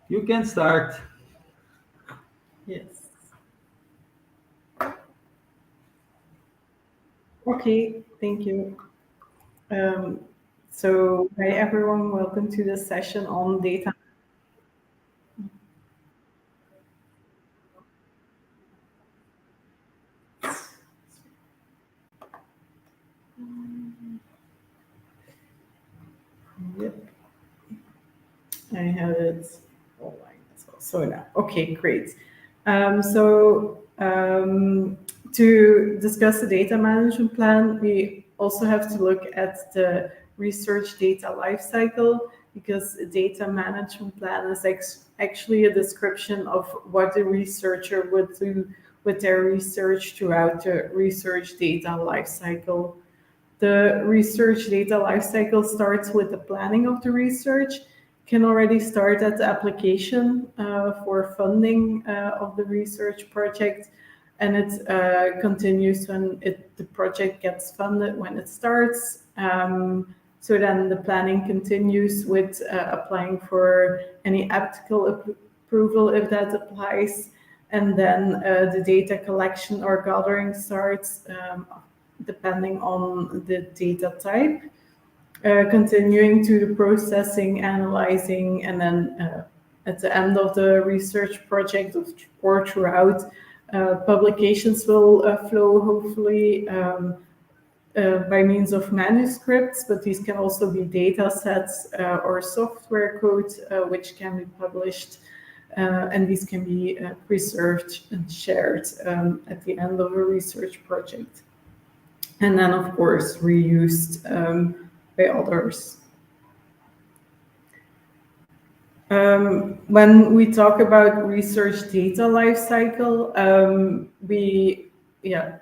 You can start. Yes. Okay, thank you. So, hi everyone, welcome to this session on data. Yep, I have it online as well. So now, okay, great. To discuss the data management plan, we also have to look at the research data lifecycle because a data management plan is actually a description of what the researcher would do with their research throughout the research data lifecycle. The research data lifecycle starts with the planning of the research, can already start at the application for funding of the research project, and it continues when the project gets funded when it starts. So then the planning continues with applying for any ethical approval if that applies, and then the data collection or gathering starts depending on the data type, continuing to the processing, analyzing, and then at the end of the research project or throughout, publications will flow hopefully by means of manuscripts, but these can also be data sets or software code which can be published. And these can be preserved and shared at the end of a research project. And then, of course, reused by others. When we talk about research data lifecycle, we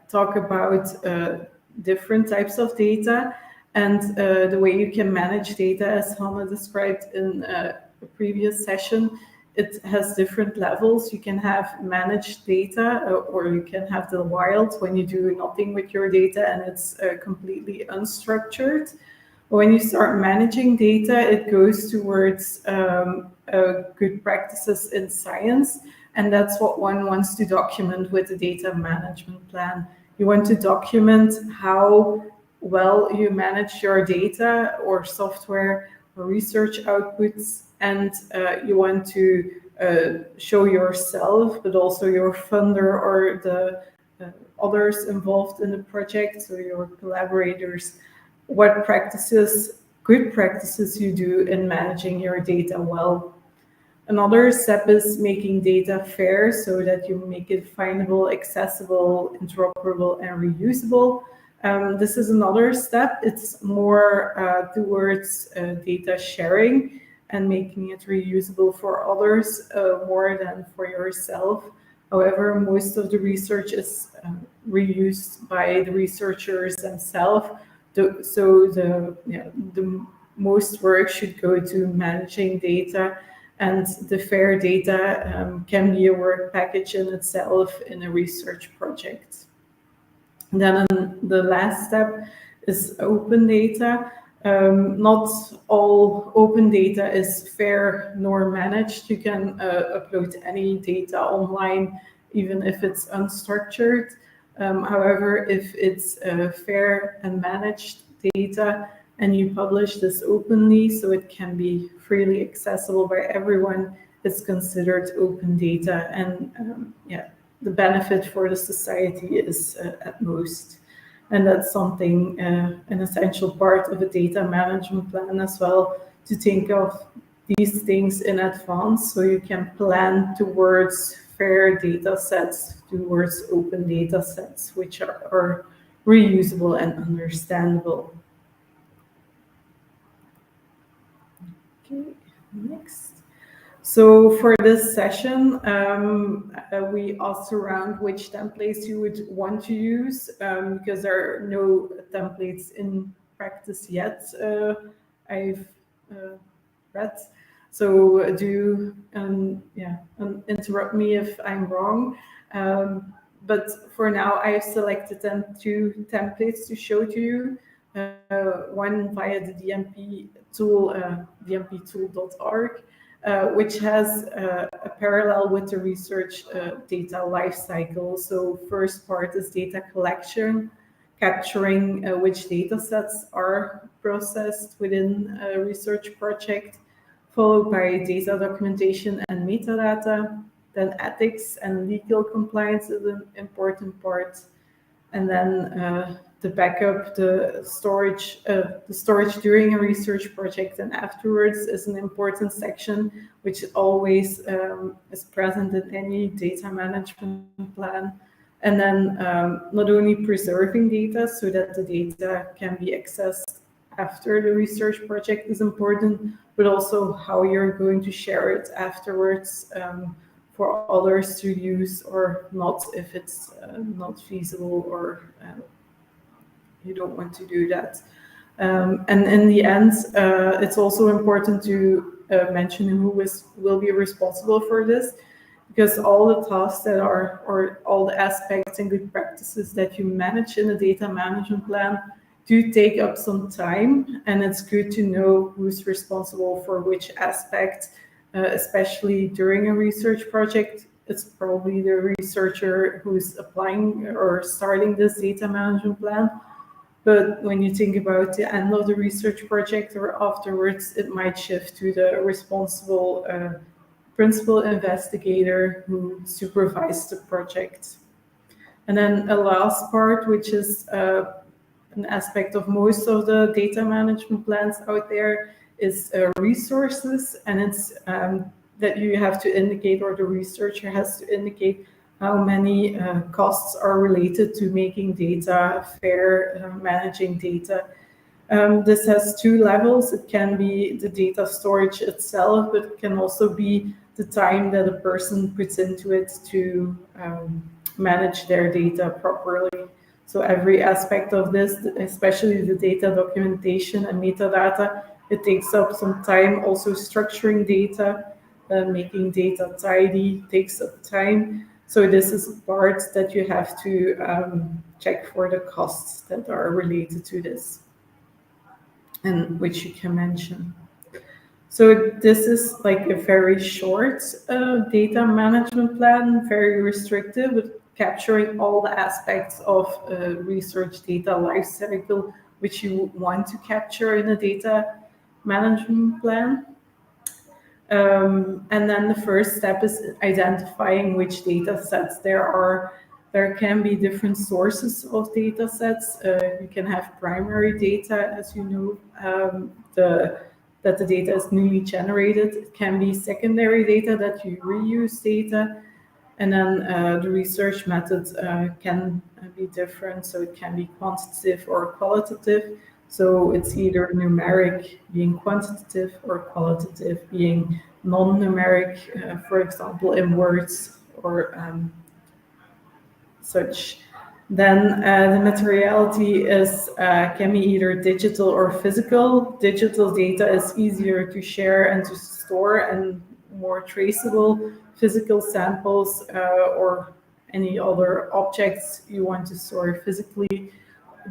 talk about different types of data and the way you can manage data, as Hannah described in a previous session. It has different levels. You can have managed data, or you can have the wild when you do nothing with your data and it's completely unstructured. When you start managing data, it goes towards good practices in science, and that's what one wants to document with the data management plan. You want to document how well you manage your data or software or research outputs, and you want to show yourself, but also your funder or the others involved in the project, so your collaborators, what good practices you do in managing your data well. Another step is making data fair so that you make it findable, accessible, interoperable, and reusable. This is another step. It's more towards data sharing and making it reusable for others more than for yourself. However, most of the research is reused by the researchers themselves. So the most work should go to managing data, and the FAIR data can be a work package in itself in a research project. And then the last step is open data. Not all open data is fair nor managed. You can upload any data online, even if it's unstructured. However, if it's fair and managed data and you publish this openly so it can be freely accessible by everyone, it's considered open data. And the benefit for the society is at most. And that's something, an essential part of a data management plan as well, to think of these things in advance so you can plan towards fair data sets, towards open data sets, which are reusable and understandable. Okay, next. So for this session, we asked around which templates you would want to use because there are no templates in practice yet. I've read. So do interrupt me if I'm wrong. But for now, I've selected 2 templates to show to you. One via the DMP tool, dmptool.org, which has a parallel with the research data lifecycle. So first part is data collection, capturing which data sets are processed within a research project, followed by data documentation and metadata. Then ethics and legal compliance is an important part. And then the backup, the storage during a research project and afterwards is an important section, which always is present in any data management plan. And then not only preserving data so that the data can be accessed after the research project is important, but also how you're going to share it afterwards for others to use or not, if it's not feasible or you don't want to do that. And in the end, it's also important to mention who will be responsible for this, because all the tasks that are, or all the aspects and good practices that you manage in a data management plan do take up some time, and it's good to know who's responsible for which aspect, especially during a research project. It's probably the researcher who's applying or starting this data management plan. But when you think about the end of the research project or afterwards, it might shift to the responsible principal investigator who supervised the project. And then a last part, which is an aspect of most of the data management plans out there, is resources. And it's that you have to indicate, or the researcher has to indicate, how many costs are related to making data fair, managing data. This has two levels. It can be the data storage itself, but it can also be the time that a person puts into it to manage their data properly. So every aspect of this, especially the data documentation and metadata, it takes up some time. Also structuring data, making data tidy takes up time. So this is a part that you have to check for the costs that are related to this, and which you can mention. So this is like a very short data management plan, very restrictive, but capturing all the aspects of research data lifecycle, which you want to capture in a data management plan. And then the first step is identifying which data sets there are. There can be different sources of data sets. You can have primary data, as you know, that the data is newly generated. It can be secondary data that you reuse data. And then the research methods can be different. So it can be quantitative or qualitative. So it's either numeric being quantitative or qualitative being non-numeric, for example, in words or such. Then the materiality is can be either digital or physical. Digital data is easier to share and to store and more traceable. Physical samples or any other objects you want to store physically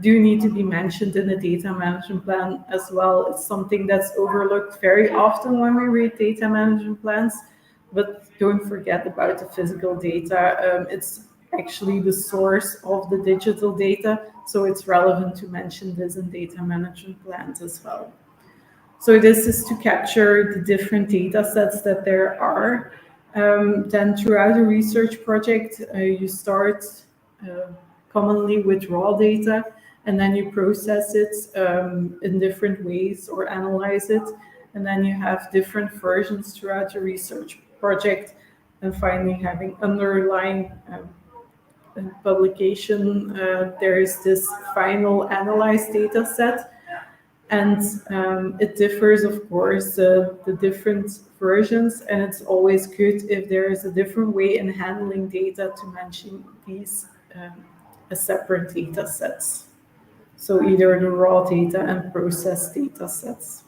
do need to be mentioned in the data management plan as well. It's something that's overlooked very often when we read data management plans, but don't forget about the physical data. It's actually the source of the digital data, so it's relevant to mention this in data management plans as well. So this is to capture the different data sets that there are. Then throughout a research project, you start commonly with raw data, and then you process it in different ways or analyze it. And then you have different versions throughout the research project. And finally, having underlying publication, there is this final analyzed data set. And it differs, of course, the different versions, and it's always good if there is a different way in handling data to mention these as separate data sets. So either the raw data and processed data sets.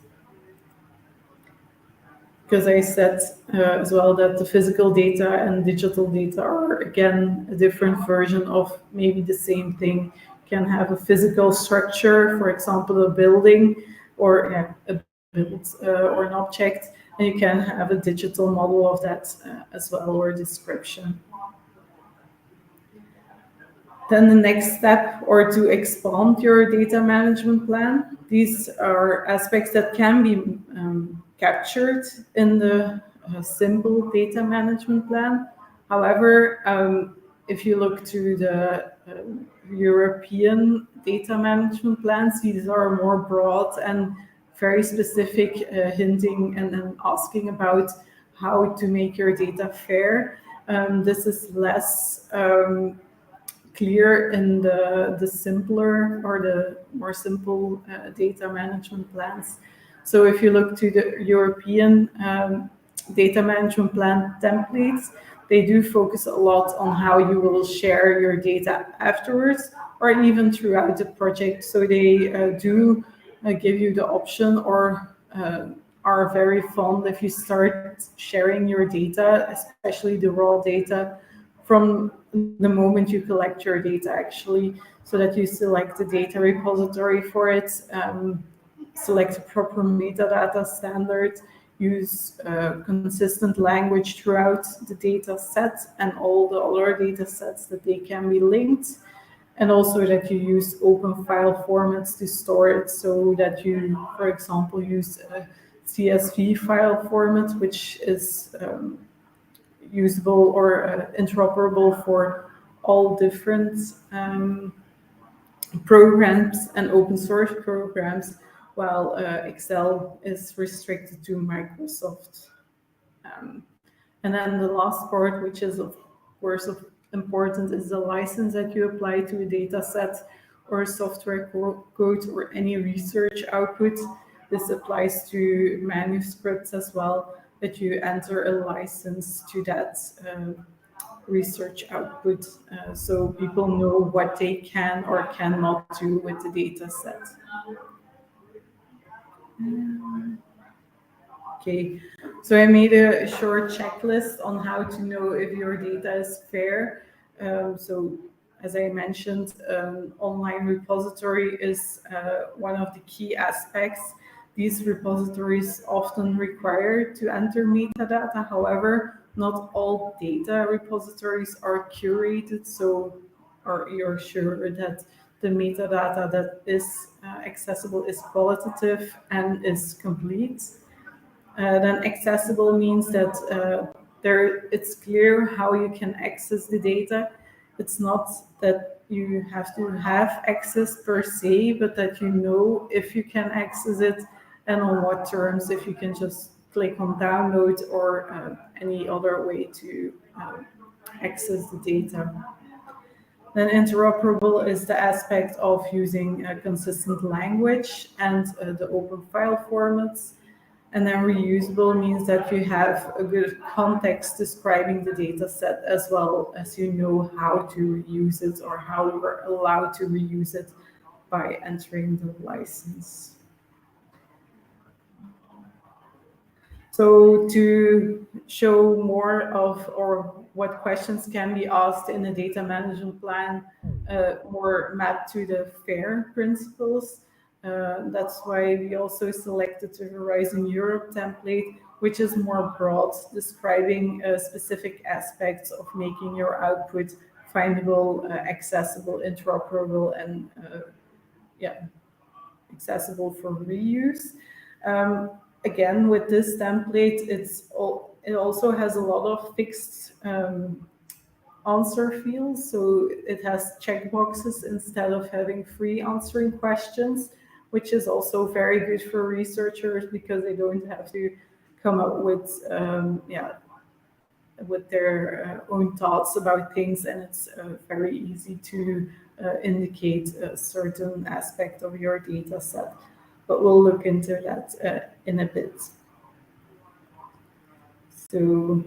Because I said as well that the physical data and digital data are, again, a different version of maybe the same thing. Can have a physical structure, for example, a building or a build or an object, And you can have a digital model of that as well, or description. Then the next step, or to expand your data management plan, these are aspects that can be captured in the simple data management plan. However, if you look to the European data management plans, these are more broad and very specific, hinting and asking about how to make your data fair. This is less clear in the simpler or the more simple data management plans. So if you look to the European data management plan templates, they do focus a lot on how you will share your data afterwards or even throughout the project. So they do give you the option, or are very fond if you start sharing your data, especially the raw data, from the moment you collect your data, actually, so that you select the data repository for it, select a proper metadata standard, use consistent language throughout the data set and all the other data sets that they can be linked, and also that you use open file formats to store it, so that you, for example, use a CSV file format, which is usable or interoperable for all different programs and open source programs, while Excel is restricted to Microsoft. And then the last part, which is of course important, is the license that you apply to a data set or software code or any research output. This applies to manuscripts as well, that you enter a license to that research output, so people know what they can or cannot do with the data set. Okay, so I made a short checklist on how to know if your data is fair. So as I mentioned, online repository is one of the key aspects. These repositories often require to enter metadata. However, not all data repositories are curated, so you're sure that the metadata that is accessible is qualitative and is complete. Then accessible means that it's clear how you can access the data. It's not that you have to have access per se, but that you know if you can access it and on what terms, if you can just click on download or any other way to access the data. Then interoperable is the aspect of using a consistent language and the open file formats. And then reusable means that you have a good context describing the data set, as well as you know how to reuse it or how you are allowed to reuse it by entering the license. So to show more of or what questions can be asked in a data management plan, more mapped to the FAIR principles, that's why we also selected the Horizon Europe template, which is more broad, describing specific aspects of making your output findable, accessible, interoperable, and accessible for reuse. Again, with this template, it also has a lot of fixed answer fields. So it has checkboxes instead of having free answering questions, which is also very good for researchers because they don't have to come up with their own thoughts about things, and it's very easy to indicate a certain aspect of your data set. But we'll look into that in a bit. So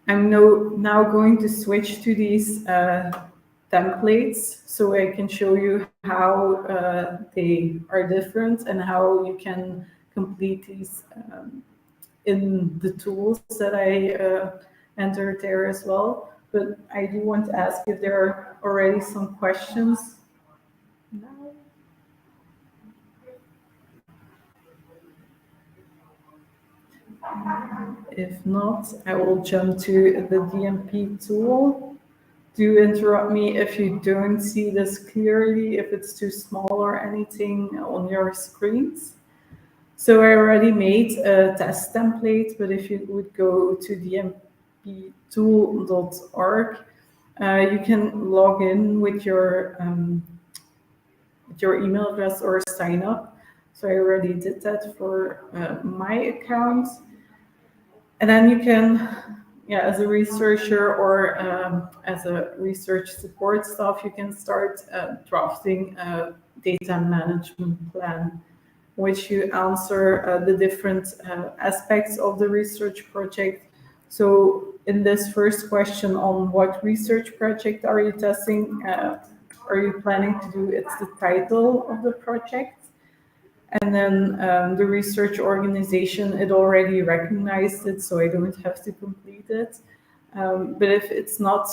I'm now going to switch to these templates so I can show you how they are different and how you can complete these in the tools that I entered there as well. But I do want to ask if there are already some questions now. If not, I will jump to the DMP tool. Do interrupt me if you don't see this clearly, if it's too small or anything on your screens. So I already made a test template, but if you would go to dmptool.org, you can log in with your email address or sign up. So I already did that for my account. And then you can, as a researcher or as a research support staff, you can start drafting a data management plan, which you answer the different aspects of the research project. So in this first question on what research project are you testing, are you planning to do, it's the title of the project. And then the research organization, it already recognized it, so I don't have to complete it. But if it's not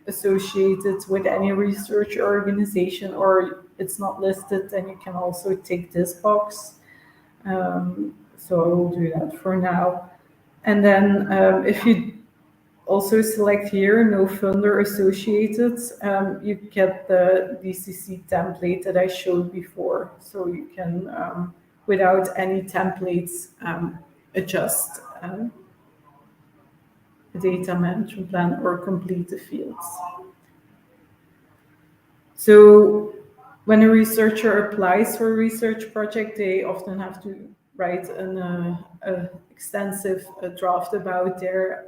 associated with any research organization or it's not listed, then you can also tick this box. So I will do that for now. And then if you also select here, no funder associated, you get the DCC template that I showed before. So you can, without any templates, adjust the data management plan or complete the fields. So when a researcher applies for a research project, they often have to write an extensive draft about their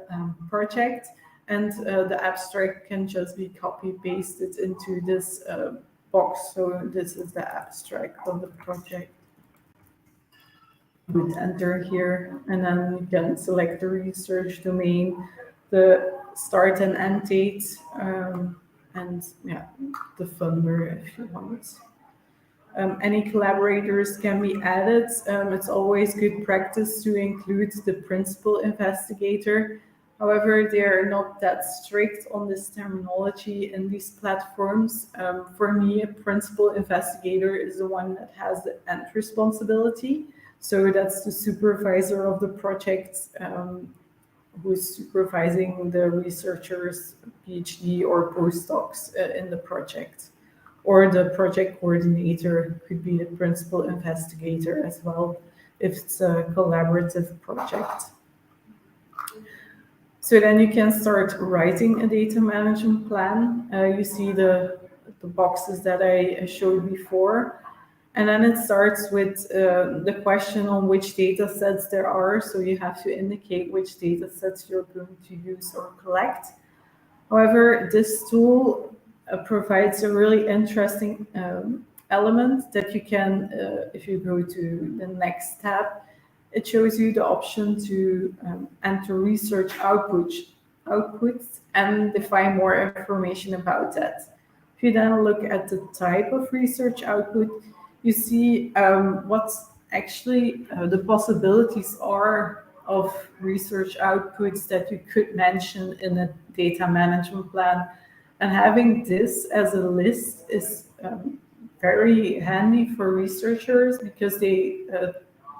project, and the abstract can just be copy pasted into this box. So this is the abstract of the project. You would enter here, and then you can select the research domain, the start and end date, and the funder if you want. Any collaborators can be added. It's always good practice to include the principal investigator. However, they are not that strict on this terminology in these platforms. For me, a principal investigator is the one that has the end responsibility. So that's the supervisor of the project who's supervising the researchers, PhD or postdocs in the project. Or the project coordinator could be the principal investigator as well, if it's a collaborative project. So then you can start writing a data management plan. You see the boxes that I showed before. And then it starts with the question on which data sets there are. So you have to indicate which data sets you're going to use or collect. However, this tool provides a really interesting element that you can, if you go to the next tab, it shows you the option to enter research outputs and define more information about that. If you then look at the type of research output, you see what actually the possibilities are of research outputs that you could mention in a data management plan. And having this as a list is very handy for researchers because they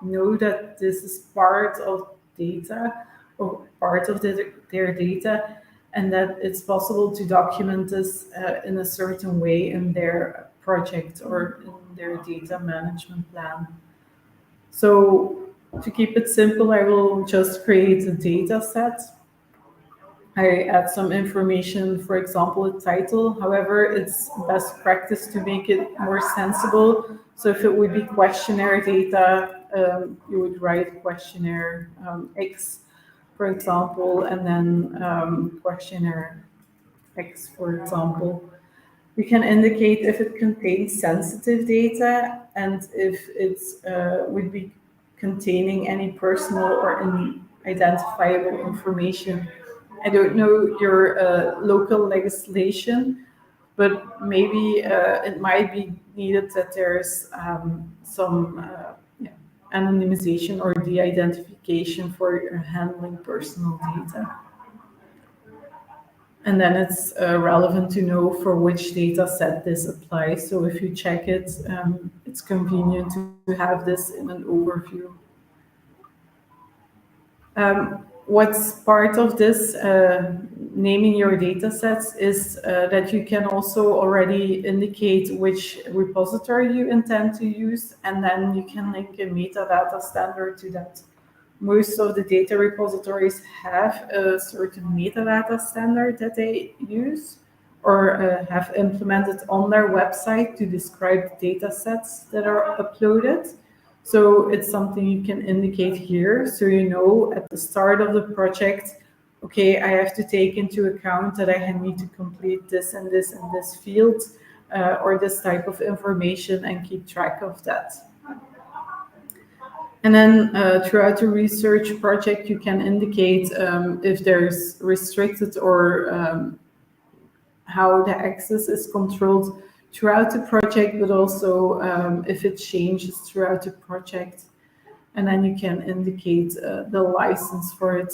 know that this is part of data or part of their data, and that it's possible to document this in a certain way in their project or in their data management plan. So to keep it simple, I will just create a data set. I add some information, for example, a title. However, it's best practice to make it more sensible. So if it would be questionnaire data, you would write questionnaire X, for example, and then questionnaire X, for example. We can indicate if it contains sensitive data and if it's would be containing any personal or identifiable information. I don't know your local legislation, but maybe it might be needed that there's some anonymization or de-identification for handling personal data. And then it's relevant to know for which data set this applies. So if you check it, it's convenient to have this in an overview. What's part of this naming your data sets is that you can also already indicate which repository you intend to use, and then you can link a metadata standard to that. Most of the data repositories have a certain metadata standard that they use or have implemented on their website to describe data sets that are uploaded. So it's something you can indicate here. So you know at the start of the project, okay, I have to take into account that I need to complete this and this and this field or this type of information and keep track of that. And then throughout the research project, you can indicate if there's restricted or how the access is controlled throughout the project, but also if it changes throughout the project. And then you can indicate the license for it.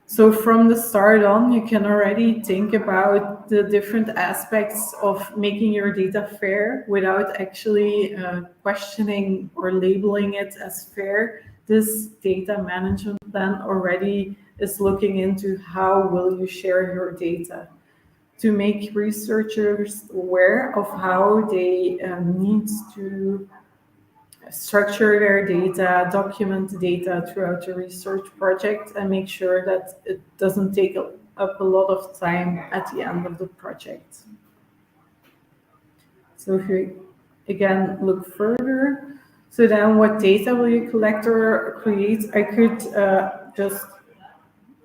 So from the start on, you can already think about the different aspects of making your data fair without actually questioning or labeling it as fair. This data management plan already is looking into how will you share your data to make researchers aware of how they need to structure their data, document the data throughout the research project, and make sure that it doesn't take up a lot of time at the end of the project. So if you again look further, so then what data will you collect or create? I could just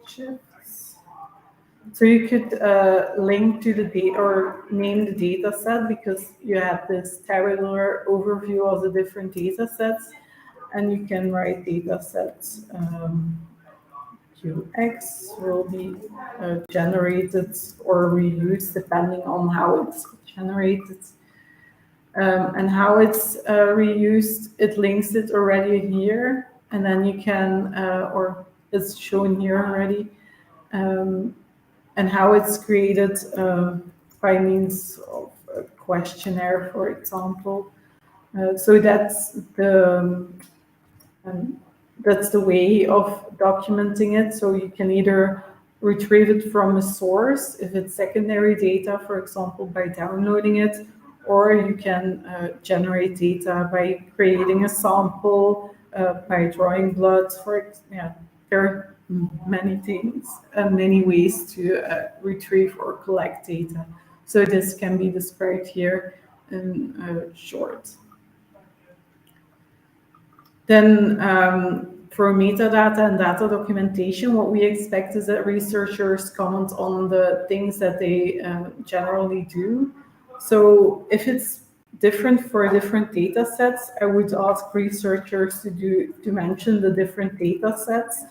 shift. So you could link to the data or name the data set because you have this tabular overview of the different data sets, and you can write data sets QX will be generated or reused depending on how it's generated. And how it's reused, it links it already here, and then you can, or it's shown here already. And how it's created by means of a questionnaire, for example. So that's the way of documenting it. So you can either retrieve it from a source, if it's secondary data, for example, by downloading it, or you can generate data by creating a sample, by drawing blood, there are many things and many ways to retrieve or collect data. So this can be described here in short. Then for metadata and data documentation, what we expect is that researchers comment on the things that they generally do. So if it's different for different data sets, I would ask researchers to mention the different data sets.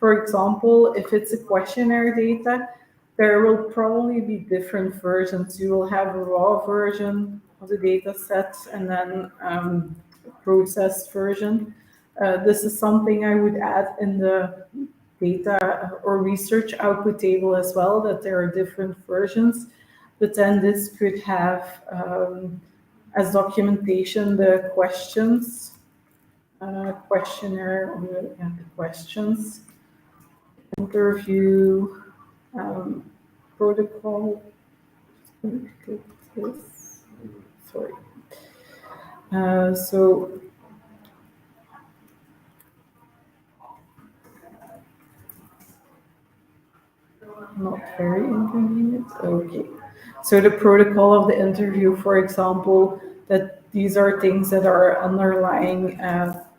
For example, if it's a questionnaire data, there will probably be different versions. You will have a raw version of the data set and then a processed version. This is something I would add in the data or research output table as well, that there are different versions. But then this could have as documentation the questions, questionnaire, the questions, interview, protocol. Sorry. So not very inconvenient. Okay. So the protocol of the interview, for example, that these are things that are underlying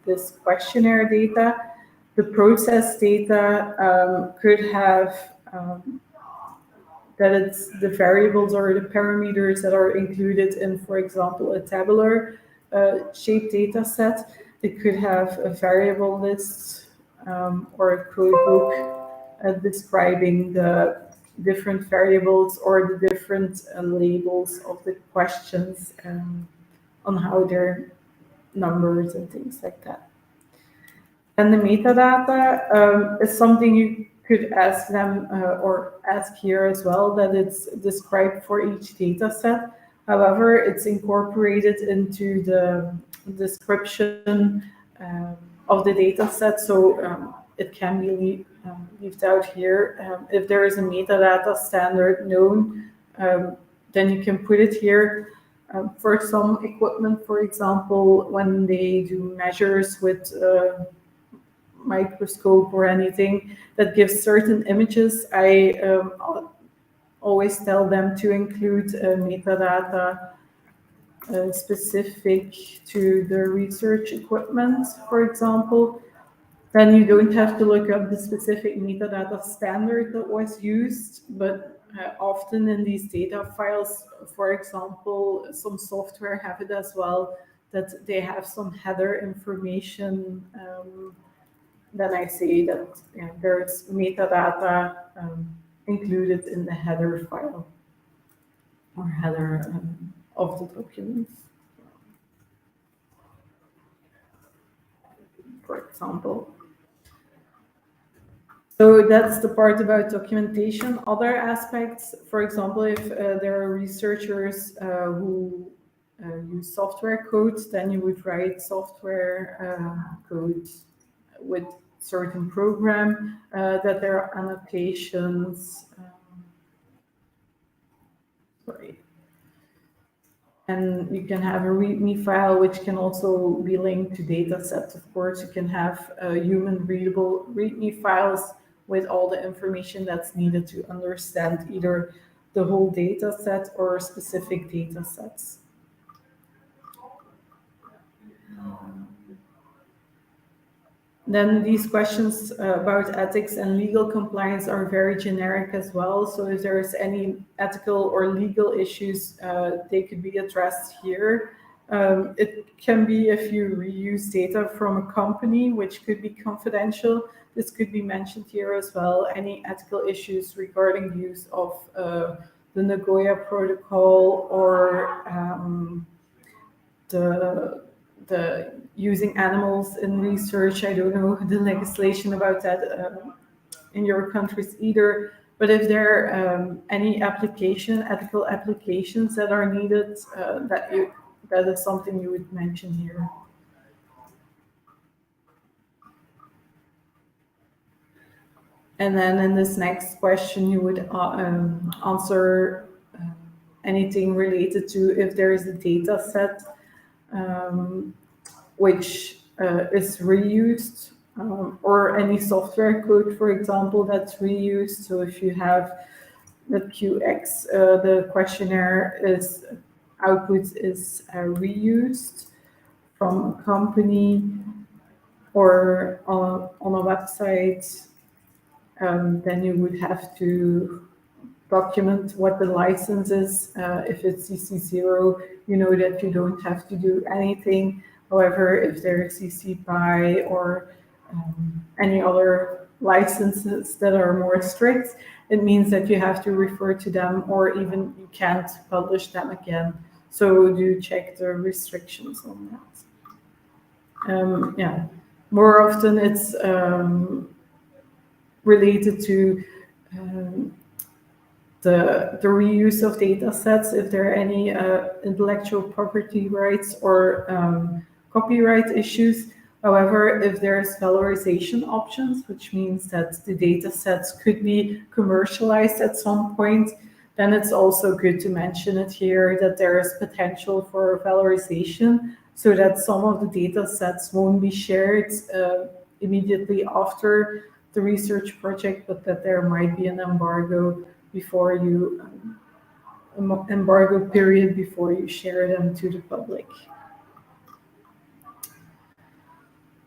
this questionnaire data. The process data could have that it's the variables or the parameters that are included in, for example, a tabular shaped data set. It could have a variable list or a code book describing the different variables or the different labels of the questions on how they're numbered and things like that. And the metadata is something you could ask them or ask here as well, that it's described for each data set. However, it's incorporated into the description of the data set. So it can be left out here. If there is a metadata standard known, then you can put it here. For some equipment, for example, when they do measures with microscope or anything that gives certain images, I always tell them to include metadata specific to the research equipment, for example. Then you don't have to look up the specific metadata standard that was used, but often in these data files, for example, some software have it as well, that they have some header information. Then I say that there's metadata included in the header file or header of the document, for example. So that's the part about documentation. Other aspects, for example, if there are researchers who use software code, then you would write software code with certain program, that there are annotations. And you can have a README file, which can also be linked to data sets. Of course, you can have human readable README files with all the information that's needed to understand either the whole data set or specific data sets. Then these questions about ethics and legal compliance are very generic as well. So if there's any ethical or legal issues, they could be addressed here. It can be if you reuse data from a company, which could be confidential. This could be mentioned here as well. Any ethical issues regarding use of the Nagoya Protocol or the using animals in research. I don't know the legislation about that in your countries either. But if there are any ethical applications that are needed, that is something you would mention here. And then in this next question, you would answer anything related to if there is a data set which is reused, or any software code, for example, that's reused. So if you have the QX, the questionnaire is output is reused from a company or on a website, then you would have to document what the license is. If it's CC0, you know that you don't have to do anything. However, if there is CC BY or any other licenses that are more strict, it means that you have to refer to them, or even you can't publish them again. So do check the restrictions on that. Yeah, more often it's related to the reuse of data sets, if there are any intellectual property rights or copyright issues. However, if there's valorization options, which means that the data sets could be commercialized at some point, then it's also good to mention it here that there is potential for valorization, so that some of the data sets won't be shared immediately after the research project, but that there might be an embargo before you embargo period before you share them to the public.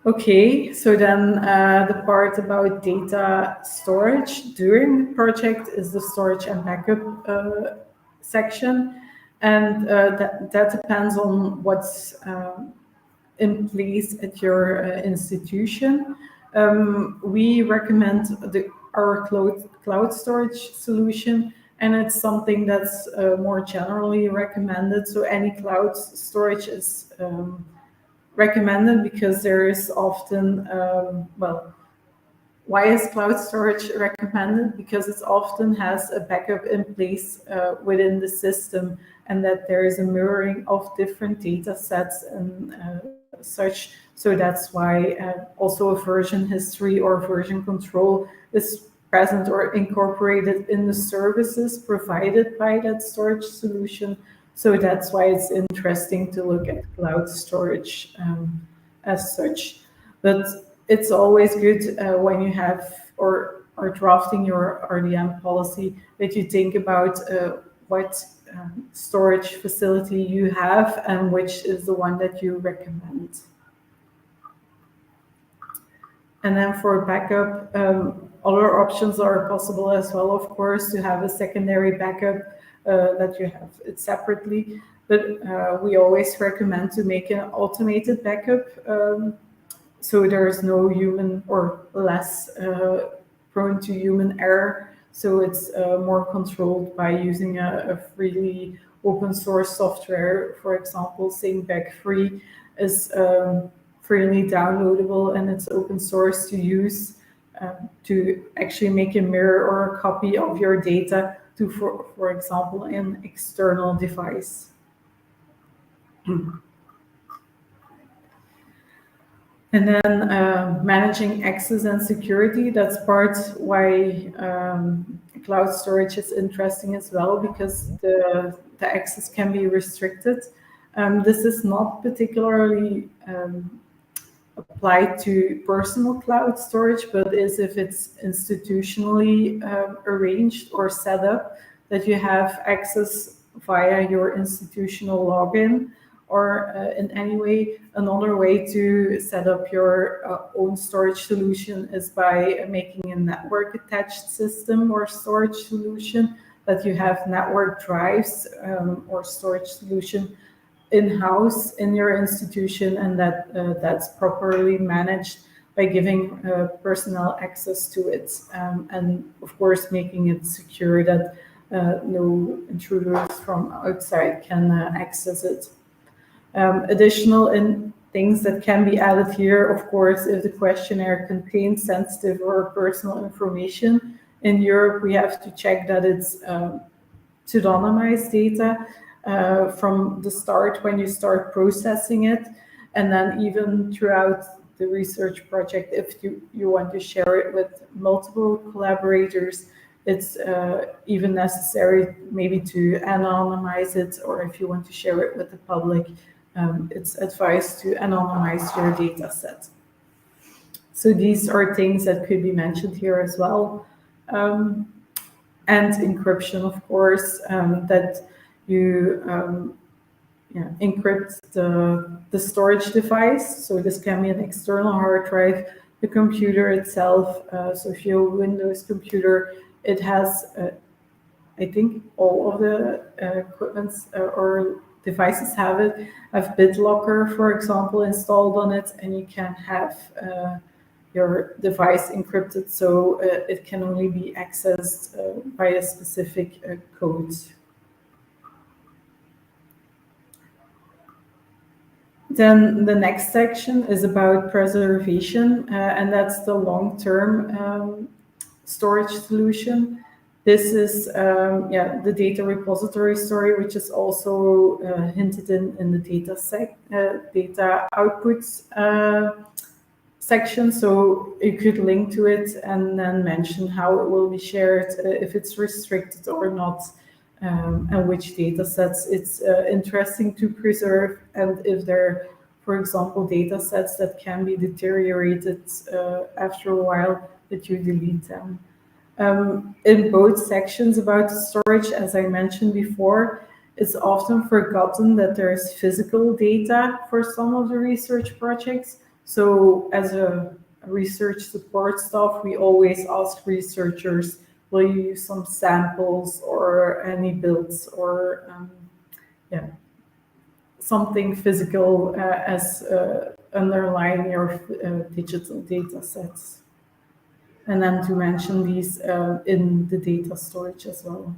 Okay, so then the part about data storage during the project is the storage and backup section, and that depends on what's in place at your institution. We recommend our cloud storage solution, and it's something that's more generally recommended. So any cloud storage is recommended because there is often, why is cloud storage recommended? Because it often has a backup in place within the system, and that there is a mirroring of different data sets and such. So that's why also a version history or version control is present or incorporated in the services provided by that storage solution. So that's why it's interesting to look at cloud storage as such. But it's always good when you have or are drafting your RDM policy that you think about what storage facility you have and which is the one that you recommend. And then for backup, other options are possible as well, of course, to have a secondary backup that you have it separately. But we always recommend to make an automated backup so there's no human or less prone to human error. So it's more controlled by using a freely open source software. For example, SyncBack Free is freely downloadable and it's open source to use to actually make a mirror or a copy of your data to, for example, an external device. And then managing access and security, that's part why cloud storage is interesting as well, because the access can be restricted. This is not particularly applied to personal cloud storage, but is if it's institutionally arranged or set up that you have access via your institutional login, or in any way. Another way to set up your own storage solution is by making a network attached system or storage solution, that you have network drives or storage solution in-house in your institution, and that's properly managed by giving personnel access to it, and of course making it secure that no intruders from outside can access it. Additional things that can be added here, of course, if the questionnaire contains sensitive or personal information. In Europe, we have to check that it's pseudonymized data from the start when you start processing it. And then even throughout the research project, if you want to share it with multiple collaborators, it's even necessary maybe to anonymize it, or if you want to share it with the public, it's advised to anonymize your data set. So these are things that could be mentioned here as well. And encryption, of course, that you encrypt the storage device. So this can be an external hard drive, the computer itself. So if you have a Windows computer, it has, I think all of the equipments or devices have BitLocker, for example, installed on it, and you can have your device encrypted, so it can only be accessed by a specific code. Then the next section is about preservation, and that's the long-term storage solution. This is the data repository story, which is also hinted in the data outputs section. So you could link to it and then mention how it will be shared, if it's restricted or not, and which data sets it's interesting to preserve, and if there are, for example, data sets that can be deteriorated after a while, that you delete them. In both sections about storage, as I mentioned before, it's often forgotten that there's physical data for some of the research projects. So as a research support staff, we always ask researchers, will you use some samples or any builds or something physical as underlying your digital data sets? And then to mention these in the data storage as well.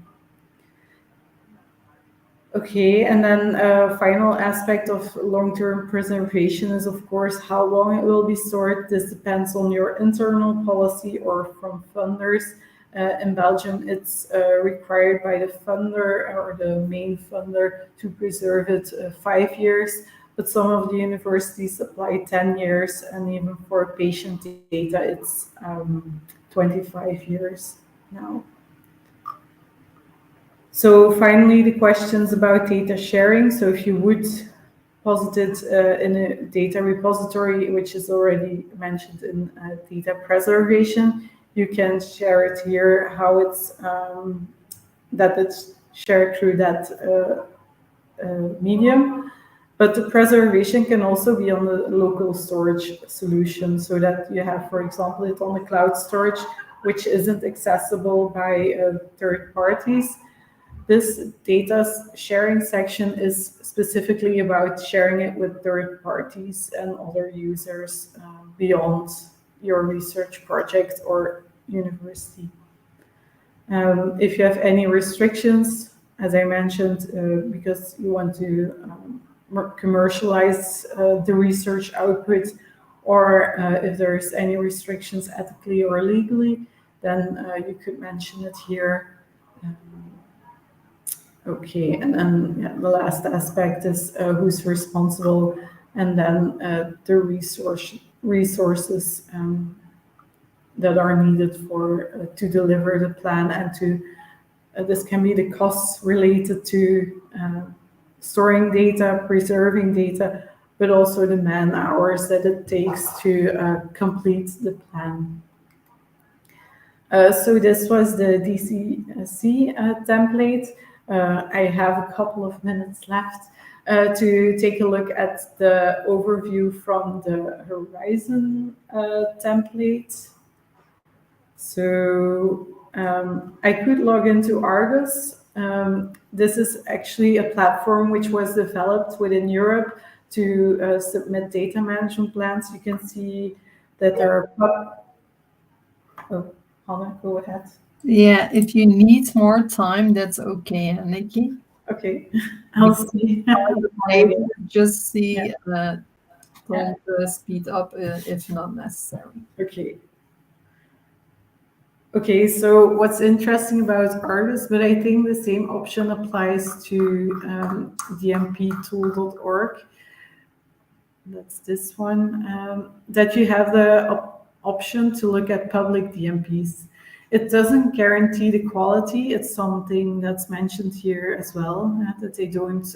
Okay, and then final aspect of long-term preservation is, of course, how long it will be stored. This depends on your internal policy or from funders. In Belgium, it's required by the funder or the main funder to preserve it 5 years. but some of the universities apply 10 years, and even for patient data, it's 25 years now. So finally, the questions about data sharing. So if you would posit it in a data repository, which is already mentioned in data preservation, you can share it here, how it's that it's shared through that medium. But the preservation can also be on the local storage solution, so that you have, for example, it on the cloud storage, which isn't accessible by third parties. This data sharing section is specifically about sharing it with third parties and other users beyond your research project or university. If you have any restrictions, as I mentioned, because you want to commercialize the research output, or if there's any restrictions ethically or legally, then you could mention it here. Okay, and then the last aspect is who's responsible, and then the resources that are needed for to deliver the plan, and to this can be the costs related to storing data, preserving data, but also the man hours that it takes to complete the plan. So this was the DCC template. I have a couple of minutes left to take a look at the overview from the Horizon template. So I could log into Argus. This is actually a platform which was developed within Europe to submit data management plans. You can see that there are... Oh, Hannah, go ahead. Yeah, if you need more time, that's okay, Nikki. Okay, I'll see. Just see don't speed up if not necessary. Okay. Okay, so what's interesting about Argus, but I think the same option applies to dmptool.org. That's this one, that you have the option to look at public DMPs. It doesn't guarantee the quality. It's something that's mentioned here as well, that they don't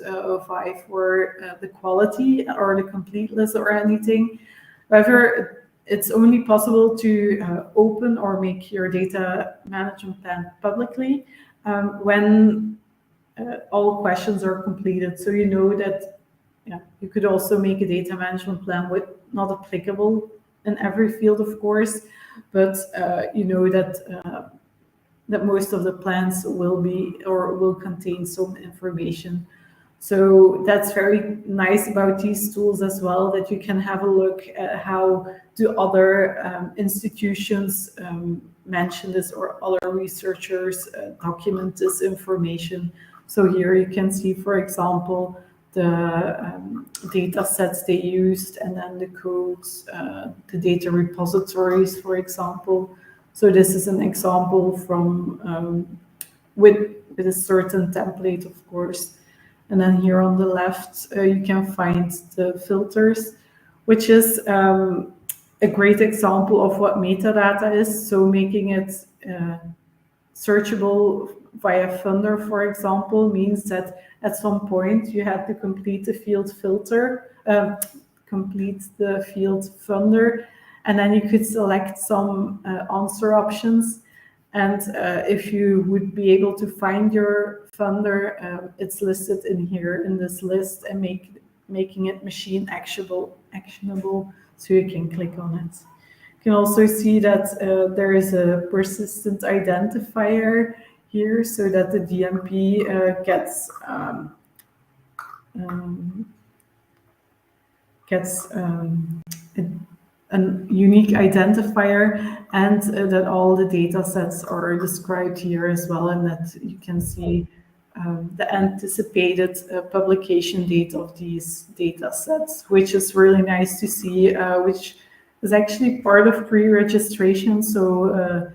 vie for the quality or the completeness or anything. However, it's only possible to open or make your data management plan publicly when all questions are completed. So you know that you could also make a data management plan with not applicable in every field, of course, but you know that that most of the plans will be or will contain some information. So that's very nice about these tools as well, that you can have a look at how do other institutions mention this, or other researchers document this information. So here you can see, for example, the data sets they used, and then the codes, the data repositories, for example. So this is an example from with a certain template, of course. And then here on the left, you can find the filters, which is a great example of what metadata is. So making it searchable via funder, for example, means that at some point you have to complete the field filter, complete the field funder, and then you could select some answer options. And if you would be able to find your funder, it's listed in here in this list, and making it machine actionable, so you can click on it. You can also see that there is a persistent identifier here, so that the DMP gets a unique identifier, and that all the data sets are described here as well, and that you can see the anticipated publication date of these data sets, which is really nice to see, which is actually part of pre-registration. So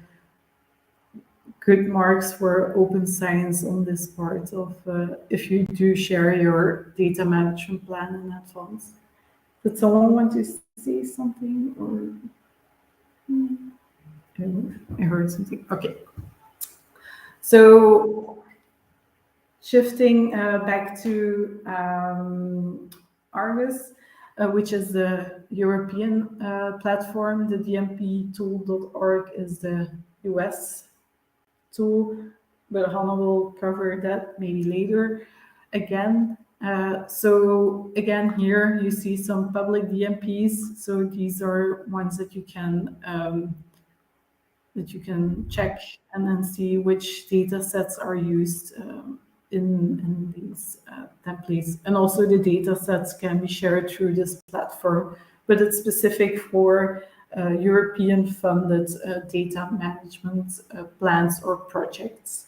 good marks for open science on this part of if you do share your data management plan in advance. Did someone want to say something or? I heard something. Okay. So shifting back to Argus, which is the European platform. The DMP-tool.org is the US tool, but Hannah will cover that maybe later again. So again, here you see some public DMPs. So these are ones that you can check and then see which data sets are used in these templates. And also the data sets can be shared through this platform, but it's specific for European funded data management plans or projects.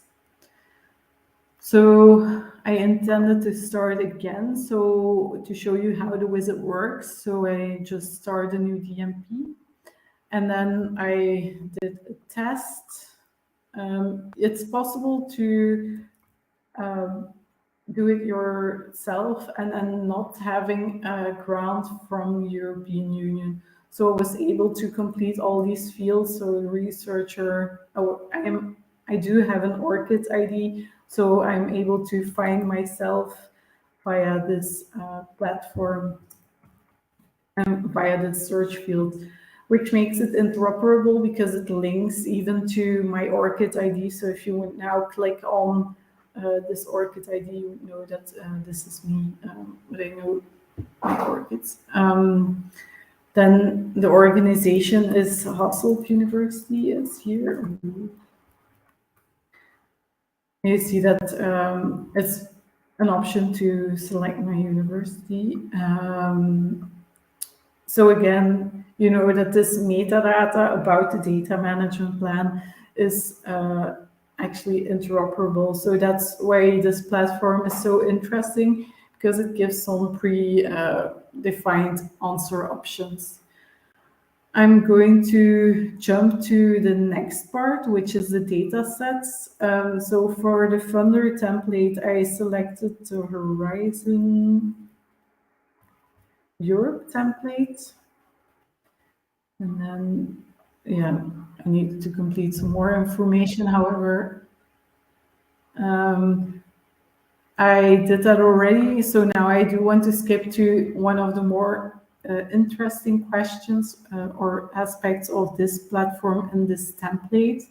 So I intended to start again, so to show you how the wizard works. So I just start a new DMP. And then I did a test. It's possible to do it yourself and then not having a grant from European Union. So I was able to complete all these fields. So researcher, I do have an ORCID ID, so I'm able to find myself via this platform and via the search field, which makes it interoperable because it links even to my ORCID ID. So if you would now click on this ORCID ID, you would know that this is me, but I know my ORCIDs. Then the organization is Hasselt University, is here. You see that it's an option to select my university. So again, you know that this metadata about the data management plan is actually interoperable. So that's why this platform is so interesting, because it gives some pre-defined answer options. I'm going to jump to the next part, which is the data sets. So for the funder template, I selected the Horizon Europe template. And then, yeah, I need to complete some more information. However, I did that already. So now I do want to skip to one of the more interesting questions or aspects of this platform and this template.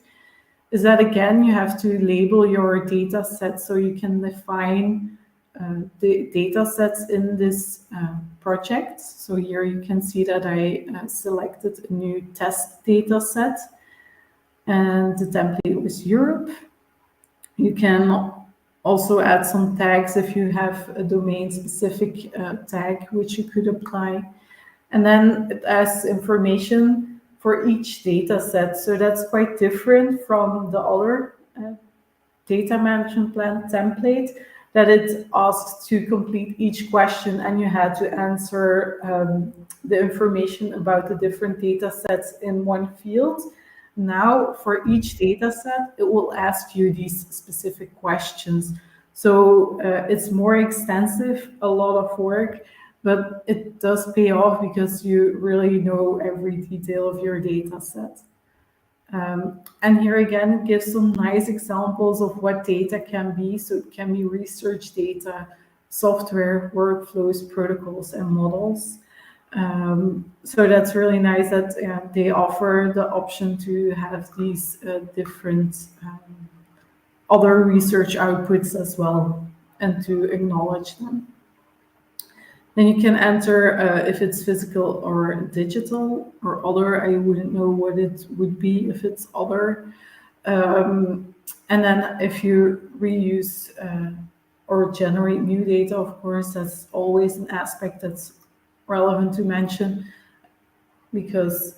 Is that, again, you have to label your data set so you can define the data sets in this project. So here you can see that I selected a new test data set, and the template was Europe. You can also add some tags if you have a domain-specific tag, which you could apply. And then it asks information for each data set. So that's quite different from the other data management plan template, that it asks to complete each question and you had to answer the information about the different data sets in one field. Now, for each data set, it will ask you these specific questions. So it's more extensive, a lot of work, but it does pay off because you really know every detail of your data set. And here again, it gives some nice examples of what data can be. So it can be research data, software, workflows, protocols, and models. So that's really nice that they offer the option to have these different other research outputs as well, and to acknowledge them. Then you can enter if it's physical or digital or other. I wouldn't know what it would be if it's other. And then if you reuse or generate new data, of course, that's always an aspect that's relevant to mention, because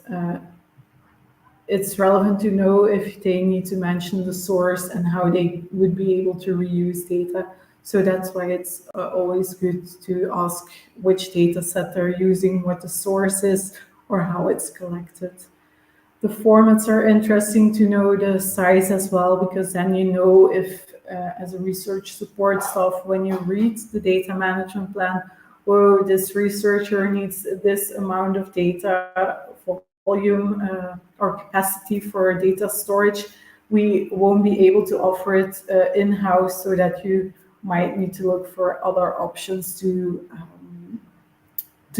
it's relevant to know if they need to mention the source and how they would be able to reuse data. So that's why it's always good to ask which data set they're using, what the source is, or how it's collected. The formats are interesting to know, the size as well, because then you know if, as a research support staff, when you read the data management plan, oh, this researcher needs this amount of data volume or capacity for data storage, we won't be able to offer it in-house, so that you might need to look for other options to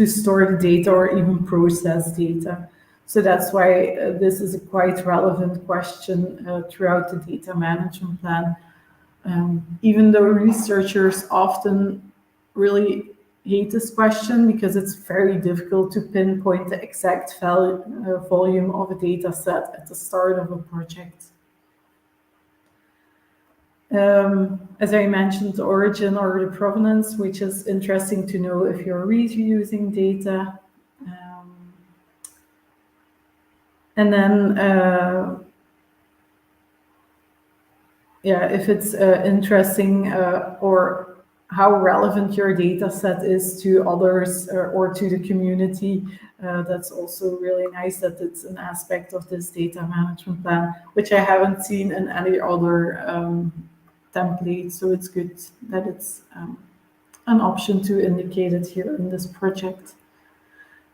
store the data or even process data. So that's why this is a quite relevant question throughout the data management plan. Even though researchers often really hate this question because it's very difficult to pinpoint the exact volume of a data set at the start of a project. As I mentioned, the origin or the provenance, which is interesting to know if you're reusing data. And then, if it's interesting or how relevant your data set is to others or to the community, that's also really nice that it's an aspect of this data management plan, which I haven't seen in any other template. So it's good that it's an option to indicate it here in this project.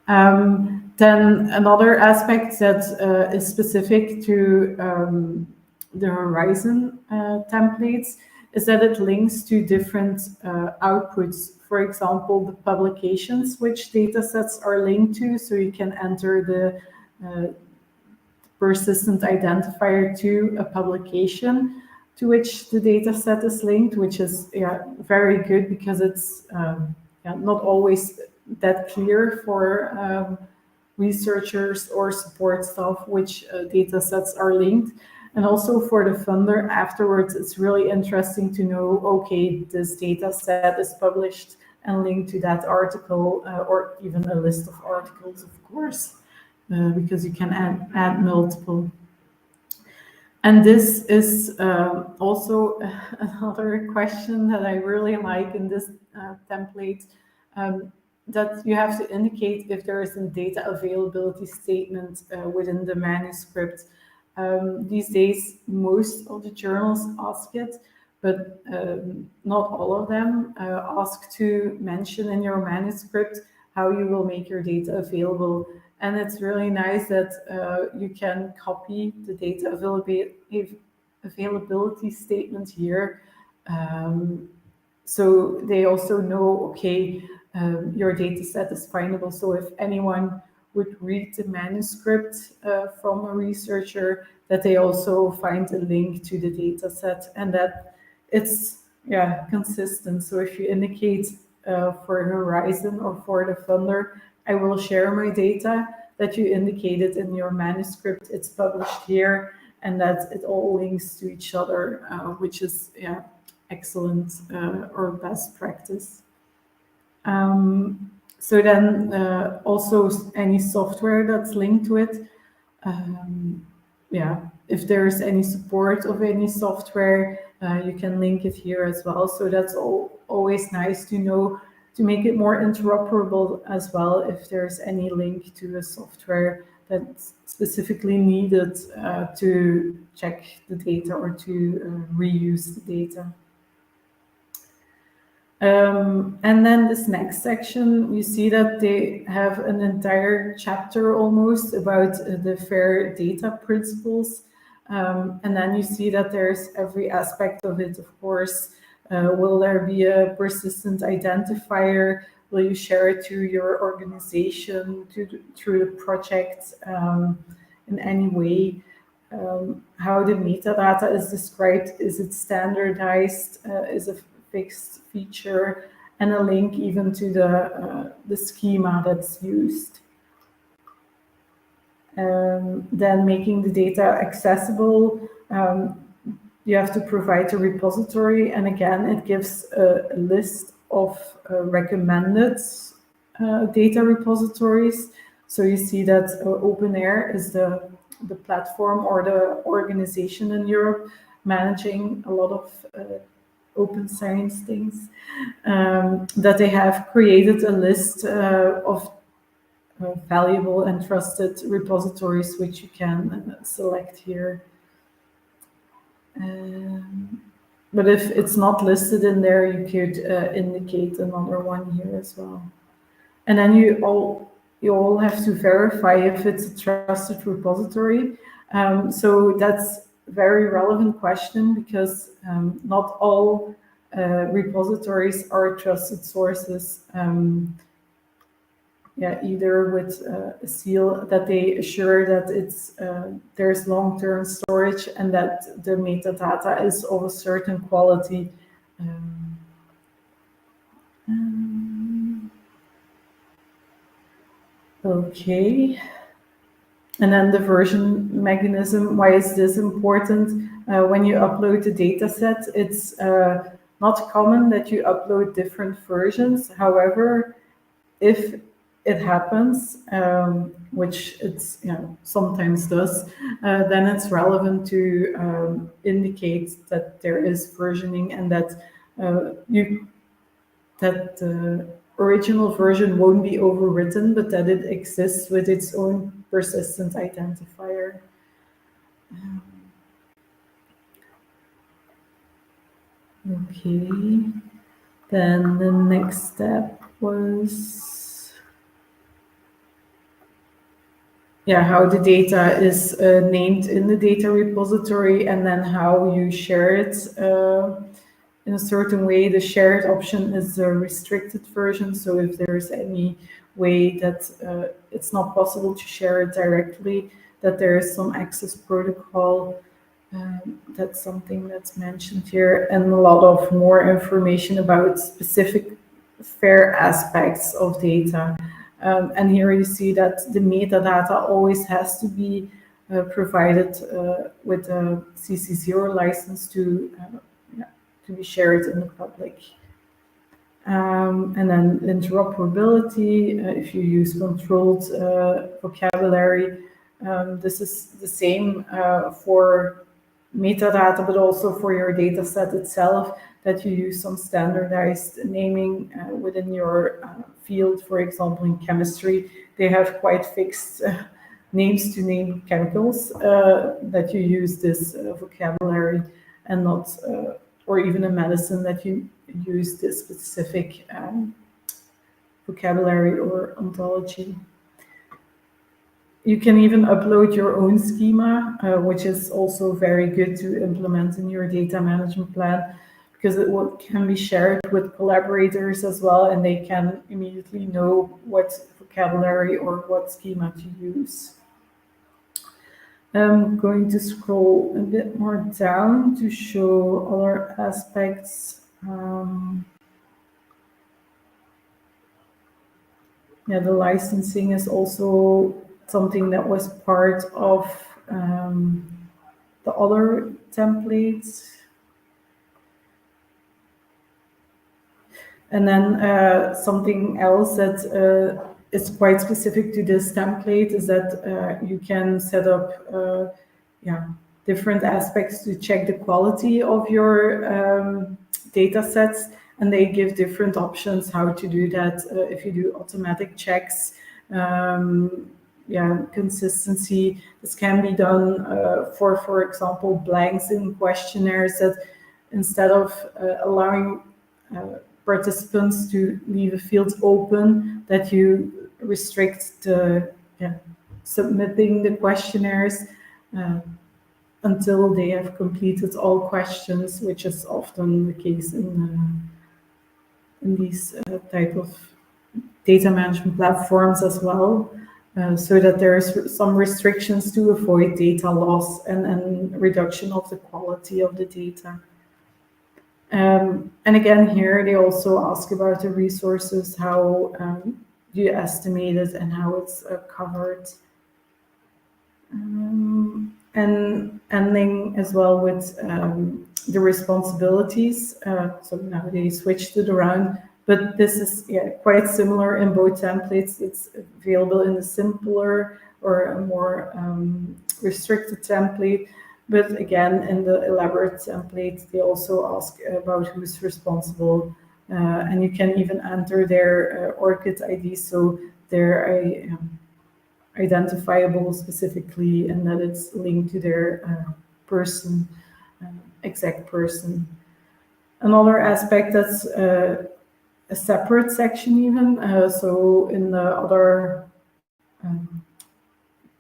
Then another aspect that is specific to the Horizon templates is that it links to different outputs. For example, the publications which datasets are linked to, so you can enter the persistent identifier to a publication to which the dataset is linked, which is very good because it's not always that clear for researchers or support staff which data sets are linked. And also for the funder afterwards, it's really interesting to know, okay, this data set is published and linked to that article, or even a list of articles, of course, because you can add multiple. And this is also another question that I really like in this template, that you have to indicate if there is a data availability statement within the manuscript. These days, most of the journals ask it, but not all of them ask to mention in your manuscript how you will make your data available. And it's really nice that you can copy the data availability statement here. So they also know, okay, your data set is findable. So if anyone would read the manuscript from a researcher, that they also find a link to the data set and that it's consistent. So if you indicate for Horizon or for the funder, I will share my data, that you indicated in your manuscript, it's published here, and that it all links to each other, which is excellent or best practice. So then also any software that's linked to it, if there's any support of any software, you can link it here as well. So that's always nice to know, to make it more interoperable as well, if there's any link to a software that's specifically needed to check the data or to reuse the data. And then this next section, you see that they have an entire chapter almost about the FAIR data principles. And then you see that there's every aspect of it, of course. Will there be a persistent identifier? Will you share it to your organization, through the project in any way? How the metadata is described? Is it standardized? Is it fixed feature? And a link even to the schema that's used. Then making the data accessible, you have to provide a repository, and again, it gives a list of recommended data repositories. So you see that OpenAIRE is the platform or the organization in Europe managing a lot of open science things, that they have created a list of valuable and trusted repositories, which you can select here. But if it's not listed in there, you could indicate another one here as well. And then you all have to verify if it's a trusted repository. So that's a very relevant question, because not all repositories are trusted sources. Either with a seal that they assure that there's long-term storage and that the metadata is of a certain quality. Okay. And then the version mechanism, why is this important? When you upload the data set, it's not common that you upload different versions. However, if it happens, which it's sometimes does, then it's relevant to indicate that there is versioning and that the original version won't be overwritten, but that it exists with its own persistent identifier. Okay, then the next step was how the data is named in the data repository, and then how you share it in a certain way. The shared option is the restricted version, so if there's any way that it's not possible to share it directly, that there is some access protocol. That's something that's mentioned here, and a lot of more information about specific FAIR aspects of data. And here you see that the metadata always has to be provided with a CC0 license to be shared in the public. And then interoperability, if you use controlled vocabulary, this is the same for metadata, but also for your data set itself, that you use some standardized naming within your field. For example, in chemistry, they have quite fixed names to name chemicals, that you use this vocabulary, and not, or even in medicine, that you use this specific vocabulary or ontology. You can even upload your own schema, which is also very good to implement in your data management plan, because it can be shared with collaborators as well, and they can immediately know what vocabulary or what schema to use. I'm going to scroll a bit more down to show other aspects. The licensing is also something that was part of the other templates. And then something else that is quite specific to this template is that you can set up different aspects to check the quality of your data sets, and they give different options how to do that. If you do automatic checks, consistency. This can be done for example, blanks in questionnaires, that instead of allowing participants to leave a field open, that you restrict the submitting the questionnaires until they have completed all questions, which is often the case in these type of data management platforms as well, so that there's some restrictions to avoid data loss and reduction of the quality of the data. And again, here they also ask about the resources, how you estimate it and how it's covered. And ending as well with the responsibilities. So now they switched it around, but this is quite similar in both templates. It's available in a simpler or a more restricted template. But again, in the elaborate template, they also ask about who's responsible. And you can even enter their ORCID ID. So they're identifiable specifically and that it's linked to their person, exact person. Another aspect that's a separate section even. So in the other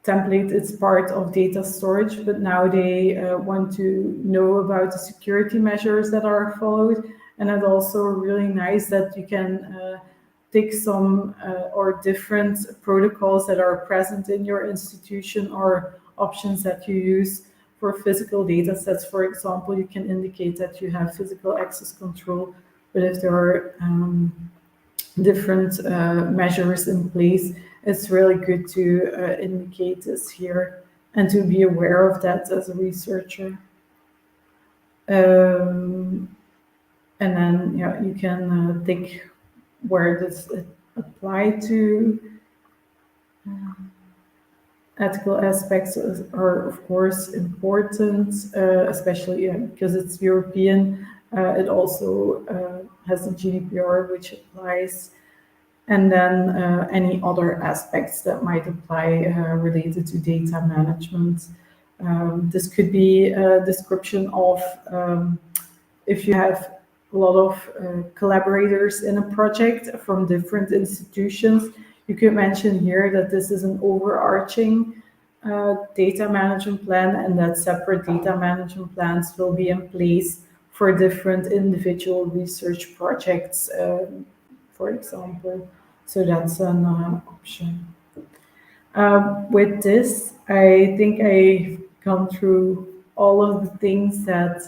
template, it's part of data storage, but now they want to know about the security measures that are followed. And it's also really nice that you can take some or different protocols that are present in your institution or options that you use for physical data sets. For example, you can indicate that you have physical access control, but if there are different measures in place, it's really good to indicate this here and to be aware of that as a researcher. And then you can think where does it apply to. Ethical aspects are of course important, especially because it's European. It also has the GDPR, which applies, and then any other aspects that might apply related to data management. This could be a description of if you have a lot of collaborators in a project from different institutions. You could mention here that this is an overarching data management plan and that separate data management plans will be in place for different individual research projects, for example. So that's an option. With this, I think I've gone through all of the things that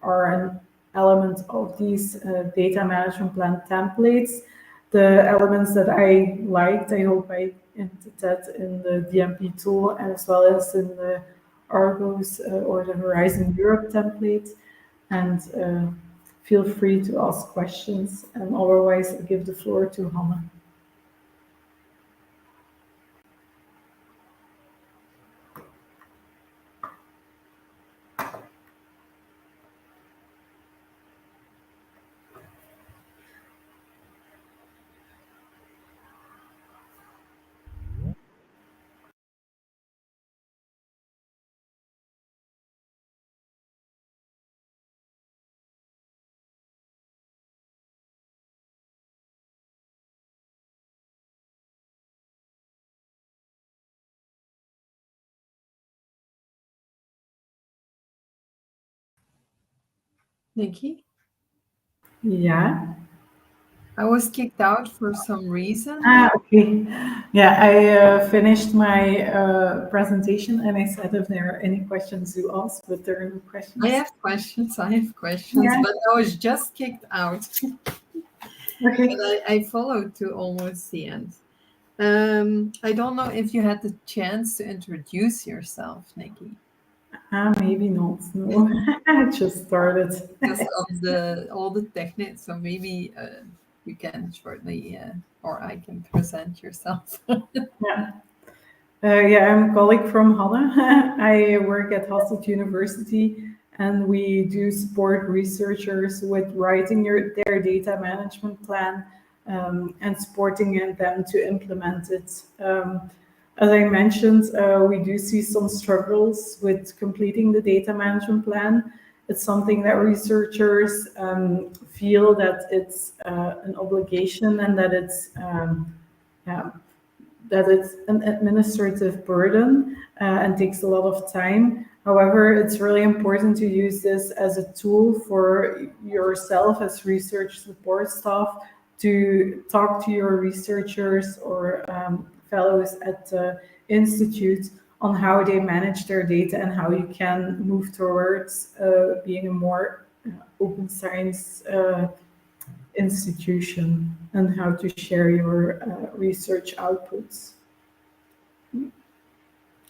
are an element of these data management plan templates. The elements that I liked, I hope I entered that in the DMP tool as well as in the Argos or the Horizon Europe template. And feel free to ask questions. And otherwise, I give the floor to Hannah. Nikki? Yeah. I was kicked out for some reason. Okay. Yeah, I finished my presentation and I said if there are any questions to ask, but there are no questions. I have questions, Yeah. but I was just kicked out. Okay. But I followed to almost the end. I don't know if you had the chance to introduce yourself, Nikki. Maybe not. No, I just started. Because of all the techniques, so maybe you can shortly, or I can present yourself. Yeah. Yeah, I'm a colleague from Halle. I work at Hasselt University, and we do support researchers with writing their data management plan and supporting them to implement it. As I mentioned, we do see some struggles with completing the data management plan. It's something that researchers feel that it's an obligation and that yeah, it's an administrative burden and takes a lot of time. However, it's really important to use this as a tool for yourself as research support staff to talk to your researchers or fellows at the institute on how they manage their data and how you can move towards being a more open science institution and how to share your research outputs. And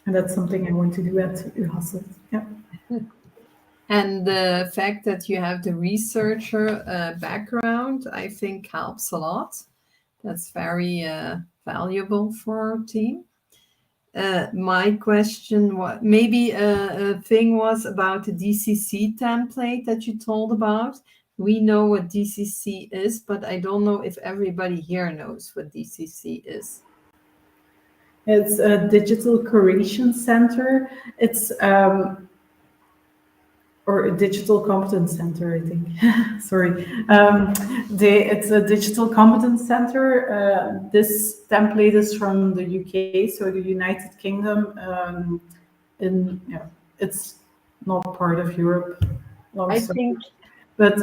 that's something I want to do at Hasselt. Yeah. And the fact that you have the researcher background, I think helps a lot. That's very valuable for our team. My question was maybe a thing was about the DCC template that you told about. we know what DCC is, but I don't know if everybody here knows what DCC is. It's a digital curation center. It's or a digital competence center, I think. Sorry. It's a digital competence center. This template is from the UK, so the United Kingdom. It's not part of Europe. Long I story. think, But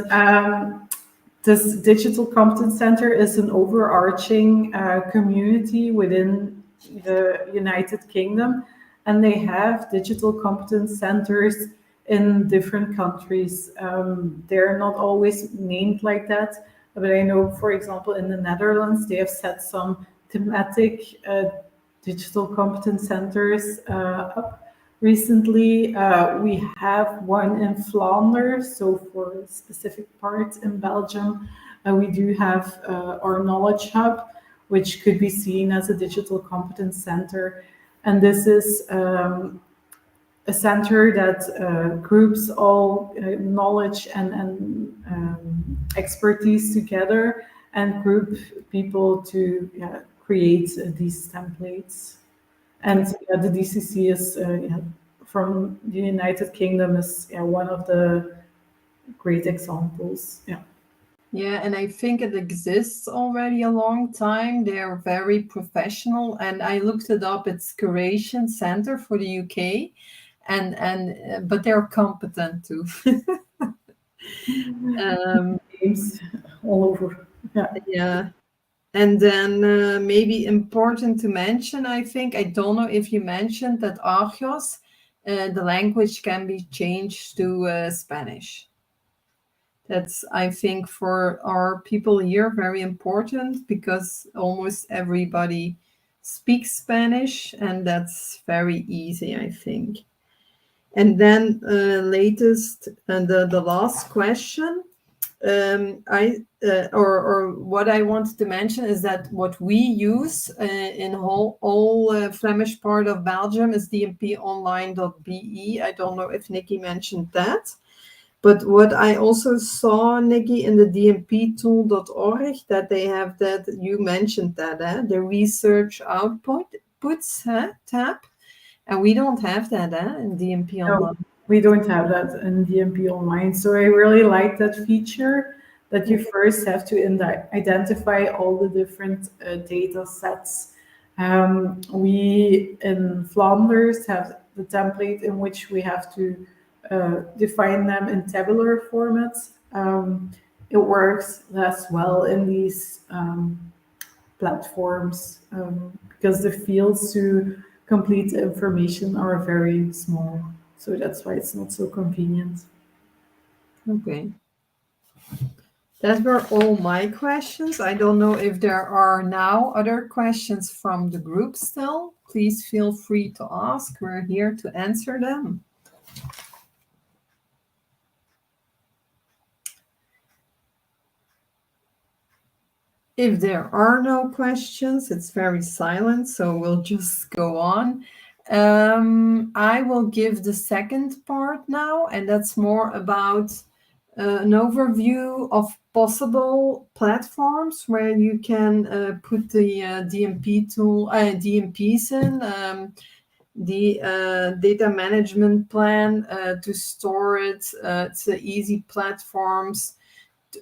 this digital competence center is an overarching community within the United Kingdom, and they have digital competence centers in different countries. They're not always named like that, but I know, for example, in the Netherlands, they have set some thematic digital competence centers up. Recently, we have one in Flanders, so for specific parts in Belgium. We do have our Knowledge Hub, which could be seen as a digital competence center. And this is a center that groups all knowledge and expertise together and group people to create these templates. And the DCC is from the United Kingdom is one of the great examples. Yeah. yeah, and I think it exists already a long time. They're very professional, and I looked it up. It's Curation Center for the UK, and but they're competent too. Games all over. Yeah. Yeah. And then maybe important to mention, I think, I don't know if you mentioned that Argos, the language can be changed to Spanish. That's, I think, for our people here, very important because almost everybody speaks Spanish, and that's very easy, I think. And then latest, and the last question, or what I wanted to mention is that what we use in all Flemish part of Belgium is dmponline.be. I don't know if Nikki mentioned that, but what I also saw, Nikki, in the dmptool.org, that they have that, you mentioned that, the research outputs tab, and we don't have that in DMP Online. No, we don't have that in DMP Online. So I really like that feature that you first have to identify all the different data sets. We in Flanders have the template in which we have to define them in tabular formats. It works less well in these platforms because the fields to complete the information are very small. So that's why it's not so convenient. Okay. That were all my questions. I don't know if there are now other questions from the group still. Please feel free to ask. We're here to answer them. If there are no questions, it's very silent, so we'll just go on. I will give the second part now, and that's more about an overview of possible platforms where you can put the DMP tool, DMPs in, the data management plan to store it. It's easy platforms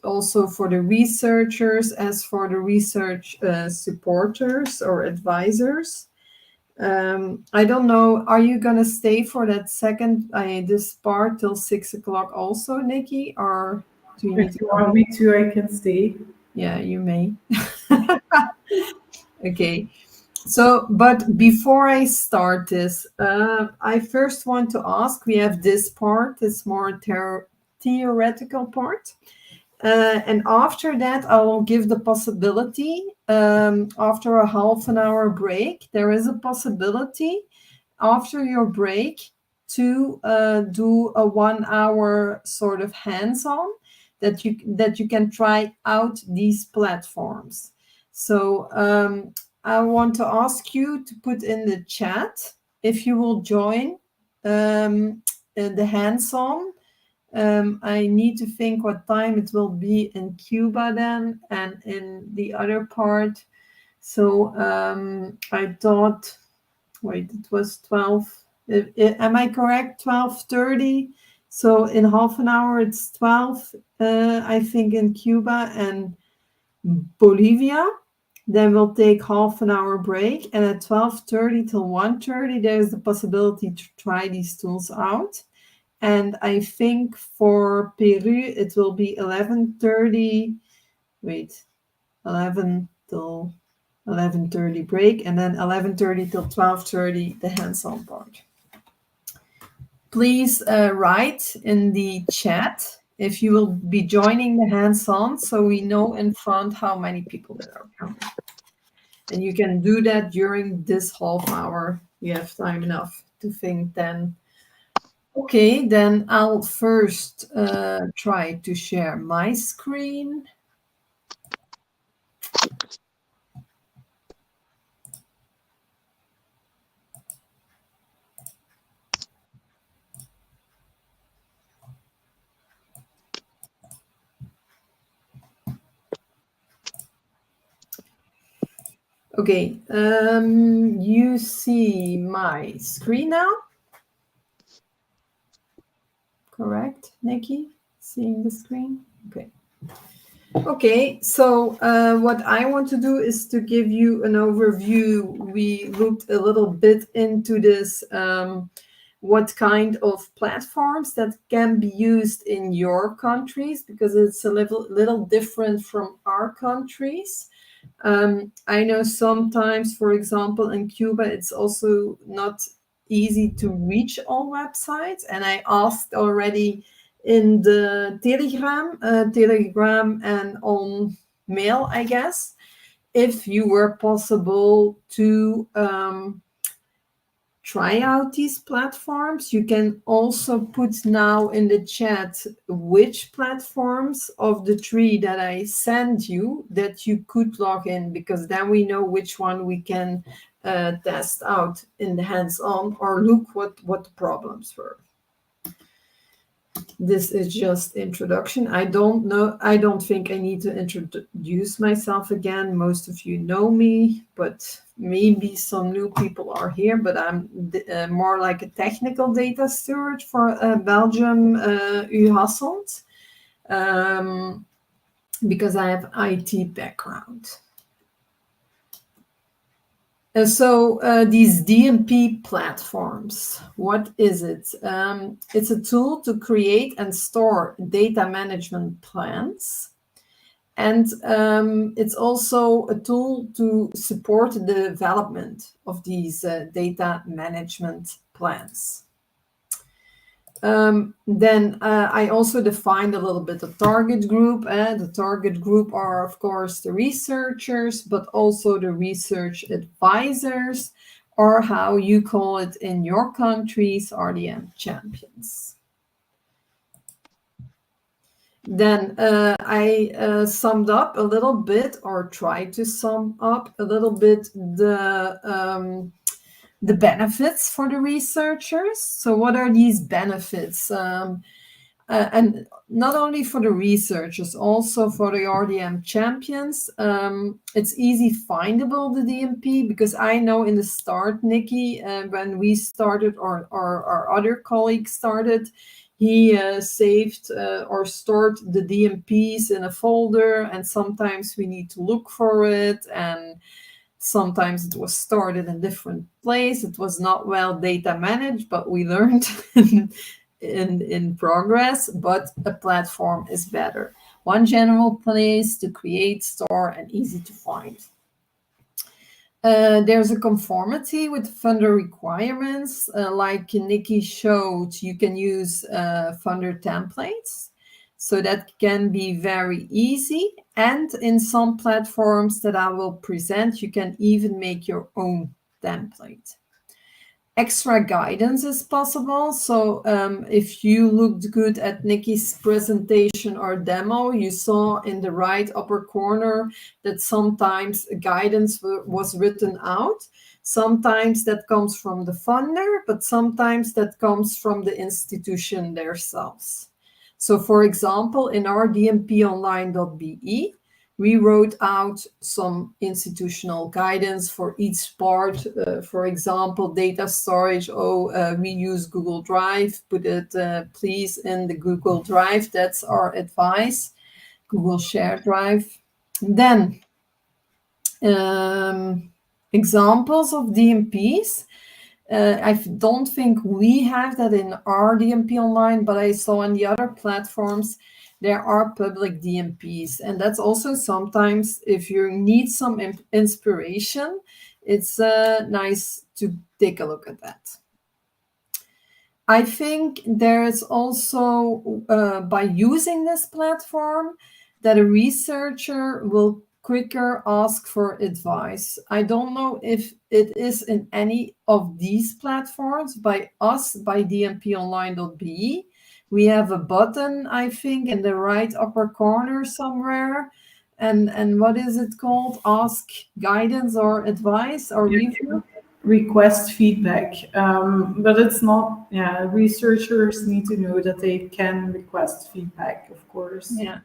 also for the researchers as for the research supporters or advisors. I don't know, are you going to stay for that second, this part till 6 o'clock also, Nikki, or do you need If you want me to, I can stay. Yeah, you may. Okay. So, but before I start this, I first want to ask, we have this part, this more theoretical part. And after that, I will give the possibility, after a half an hour break, there is a possibility after your break to do a 1 hour sort of hands-on that you can try out these platforms. So I want to ask you to put in the chat if you will join the hands-on I need to think what time it will be in Cuba then, and in the other part. So I thought, wait, it was 12. Am I correct? 12:30. So in half an hour, it's 12, I think, in Cuba and Bolivia. Then we'll take half an hour break. And at 12:30 till 1:30, there's the possibility to try these tools out. And I think for Peru, it will be 11:30. Wait, 11 till 11:30 break, and then 11:30 till 12:30, the hands-on part. Please write in the chat if you will be joining the hands-on, so we know in front how many people that are coming. And you can do that during this half hour. You have time enough to think then. Okay, then I'll first try to share my screen. Okay, you see my screen now? Correct, Nikki? Seeing the screen? Okay. Okay, so what I want to do is to give you an overview. We looked a little bit into this, what kind of platforms that can be used in your countries, because it's a little different from our countries. I know sometimes, for example, in Cuba, it's also not easy to reach all websites. And I asked already in the Telegram and on mail, I guess, if you were possible to try out these platforms. You can also put now in the chat which platforms of the 3 that I sent you that you could log in, because then we know which one we can test out in the hands-on or look what the problems were. This is just introduction. I don't think I need to introduce myself again. Most of you know me, but maybe some new people are here. But I'm more like a technical data steward for Belgium, Hasselt, because I have IT background. So these DMP platforms, what is it? It's a tool to create and store data management plans. And it's also a tool to support the development of these data management plans. Then I also defined a little bit the target group. The target group are, of course, the researchers, but also the research advisors, or how you call it in your countries, RDM champions. Then I summed up a little bit, or tried to sum up a little bit, the benefits for the researchers. So what are these benefits? And not only for the researchers, also for the RDM champions. It's easy findable, the DMP, because I know in the start, Nikki, when we started, or our other colleague started, he saved or stored the DMPs in a folder, and sometimes we need to look for it, and sometimes it was stored in a different place. It was not well data managed, but we learned in progress. But a platform is better. One general place to create, store, and easy to find. There's a conformity with funder requirements. Like Nikki showed, you can use funder templates. So that can be very easy. And in some platforms that I will present, you can even make your own template. Extra guidance is possible. So if you looked good at Nikki's presentation or demo, you saw in the right upper corner that sometimes guidance was written out. Sometimes that comes from the funder, but sometimes that comes from the institution themselves. So for example, in our dmponline.be, we wrote out some institutional guidance for each part. For example, data storage. We use Google Drive. Put it, please, in the Google Drive. That's our advice. Google Share Drive. Then examples of DMPs. I don't think we have that in our DMP online, but I saw on the other platforms there are public DMPs. And that's also sometimes, if you need some inspiration, it's nice to take a look at that. I think there is also, by using this platform, that a researcher will quicker ask for advice. I don't know if it is in any of these platforms. By us, by dmponline.be, we have a button, I think, in the right upper corner somewhere. And what is it called? Ask guidance or advice or review? Request feedback. But it's not, researchers need to know that they can request feedback, of course. Yeah.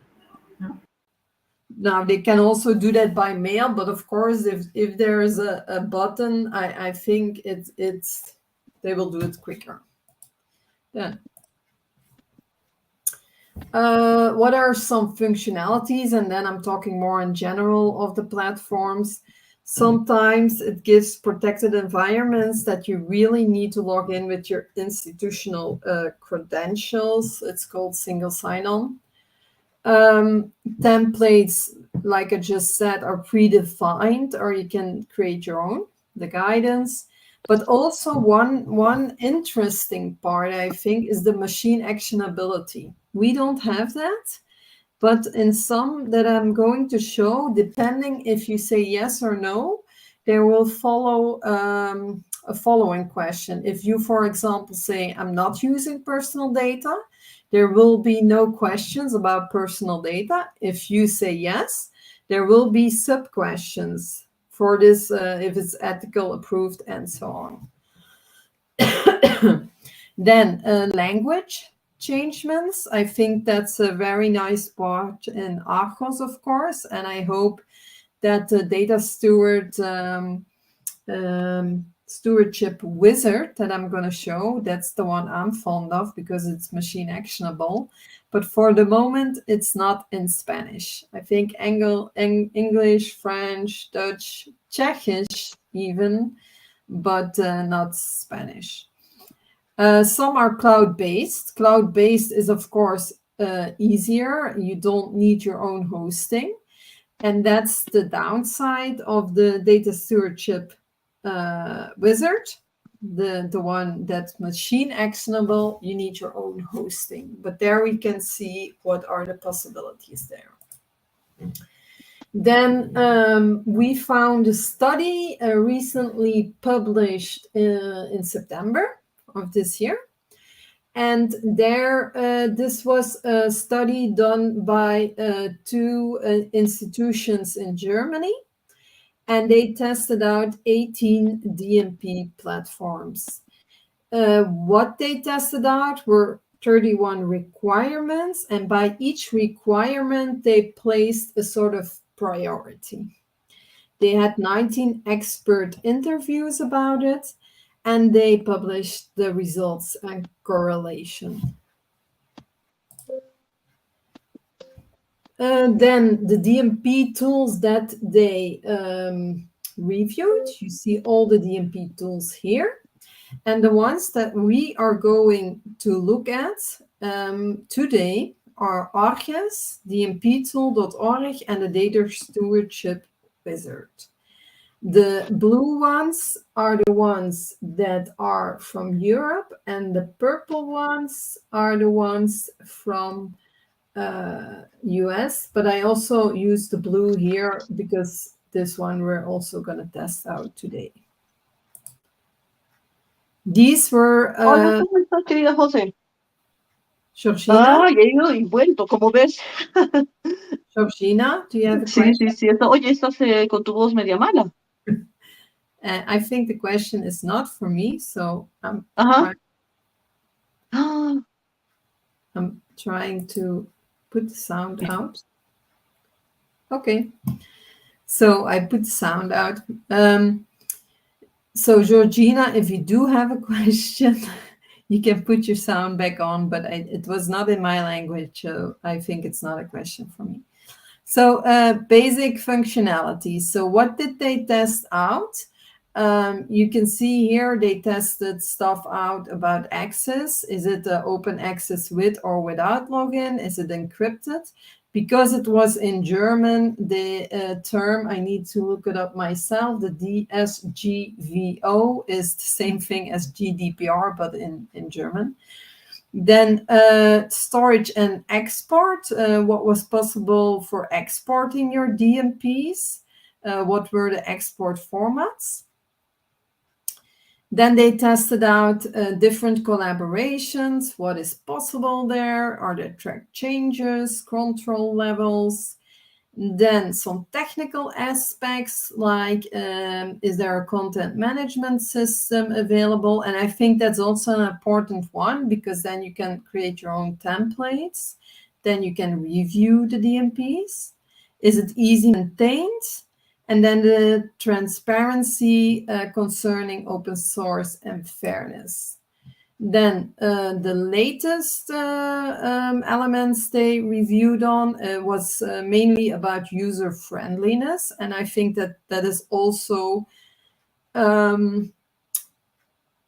Now, they can also do that by mail, but of course, if there is a button, I think they will do it quicker. Then, what are some functionalities? And then I'm talking more in general of the platforms. Sometimes it gives protected environments that you really need to log in with your institutional credentials. It's called single sign-on. Templates, like I just said, are predefined, or you can create your own, the guidance. But also one interesting part, I think, is the machine actionability. We don't have that, but in some that I'm going to show, depending if you say yes or no, there will follow a following question. If you, for example, say, I'm not using personal data, there will be no questions about personal data. If you say yes, there will be sub-questions for this, if it's ethical, approved, and so on. Then language changements. I think that's a very nice part in Argos, of course, and I hope that the data stewardship wizard that I'm going to show, that's the one I'm fond of because it's machine actionable. But for the moment, it's not in Spanish. I think English, French, Dutch, Czechish even, but not Spanish. Some are cloud-based. Cloud-based is, of course, easier. You don't need your own hosting. And that's the downside of the data stewardship wizard, the one that's machine actionable. You need your own hosting, but there we can see what are the possibilities there. Then we found a study recently published in September of this year, and there this was a study done by two institutions in Germany. And they tested out 18 DMP platforms. What they tested out were 31 requirements, and by each requirement, they placed a sort of priority. They had 19 expert interviews about it, and they published the results and correlation. Then the DMP tools that they reviewed, you see all the DMP tools here. And the ones that we are going to look at today are Arges, dmptool.org, and the Data Stewardship Wizard. The blue ones are the ones that are from Europe, and the purple ones are the ones from US, but I also use the blue here because this one we're also going to test out today. These were Hola, ¿cómo estás, querida José? Georgina. He ido y vuelto, como ves. Georgina, do you have a Sí, question? sí, sí. Oye, estás con tu voz media mala. I think the question is not for me, so I'm Ajá. Ah, I'm trying to put the sound out. Okay. So I put the sound out. So Georgina, if you do have a question, you can put your sound back on, but it was not in my language, so I think it's not a question for me. So basic functionality. So what did they test out? You can see here they tested stuff out about access. Is it open access with or without login? Is it encrypted? Because it was in German, the term, I need to look it up myself, the DSGVO is the same thing as GDPR, but in German. Then storage and export, what was possible for exporting your DMPs? What were the export formats? Then they tested out different collaborations, what is possible there, are there track changes, control levels, then some technical aspects like is there a content management system available? And I think that's also an important one because then you can create your own templates. Then you can review the DMPs. Is it easy maintained? And then the transparency concerning open source and fairness. Then the latest elements they reviewed on was mainly about user friendliness. And I think that that is also a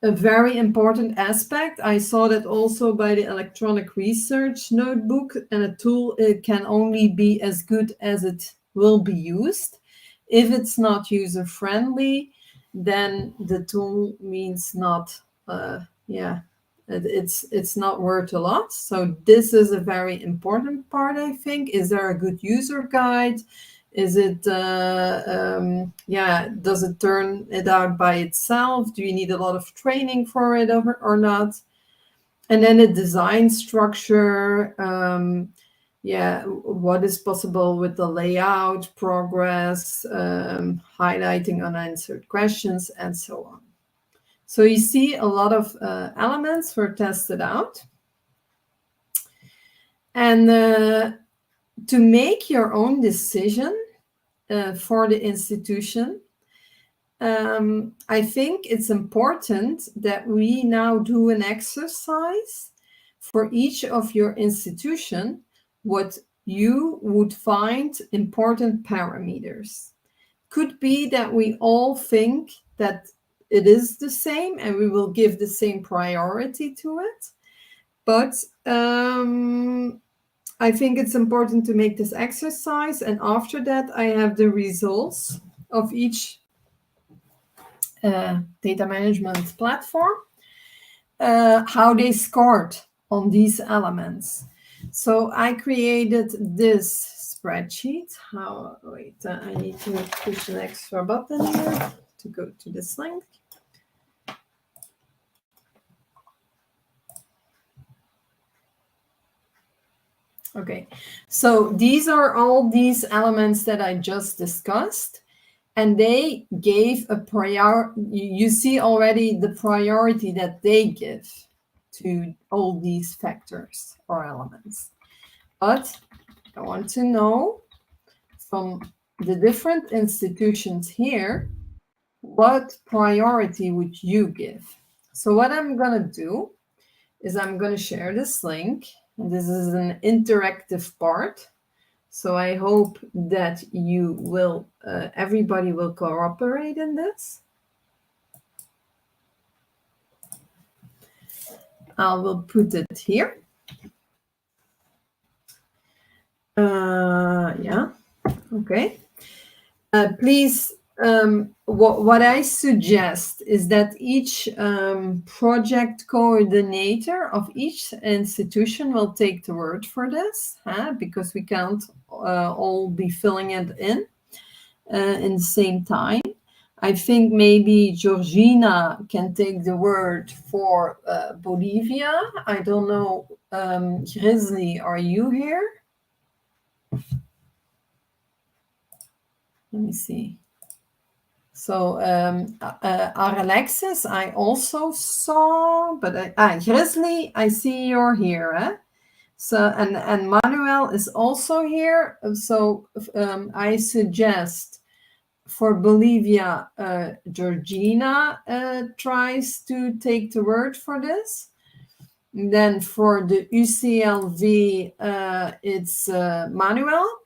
very important aspect. I saw that also by the electronic research notebook, and a tool it can only be as good as it will be used. If it's not user friendly, then the tool means not it's not worth a lot. So this is a very important part, I think. Is there a good user guide? Is it does it turn it out by itself? Do you need a lot of training for it or not? And then the design structure, what is possible with the layout, progress, highlighting unanswered questions, and so on. So you see a lot of elements were tested out. And to make your own decision for the institution, I think it's important that we now do an exercise for each of your institution, what you would find important parameters. Could be that we all think that it is the same and we will give the same priority to it. But I think it's important to make this exercise. And after that, I have the results of each data management platform, how they scored on these elements. So I created this spreadsheet. I need to push an extra button here to go to this link. Okay, so these are all these elements that I just discussed, and they gave a priority. You see already the priority that they give to all these factors or elements. But I want to know from the different institutions here, what priority would you give? So what I'm going to do is I'm going to share this link. And this is an interactive part. So I hope that you will, everybody will cooperate in this. I will put it here. Okay. Please, what I suggest is that each project coordinator of each institution will take the word for this, because we can't all be filling it in the same time. I think maybe Georgina can take the word for Bolivia. I don't know, Grizzly, are you here? Let me see. So our Alexis, I also saw, but Grizzly, I see you're here. So, and Manuel is also here. So I suggest for Bolivia, Georgina tries to take the word for this. Then for the UCLV, it's Manuel.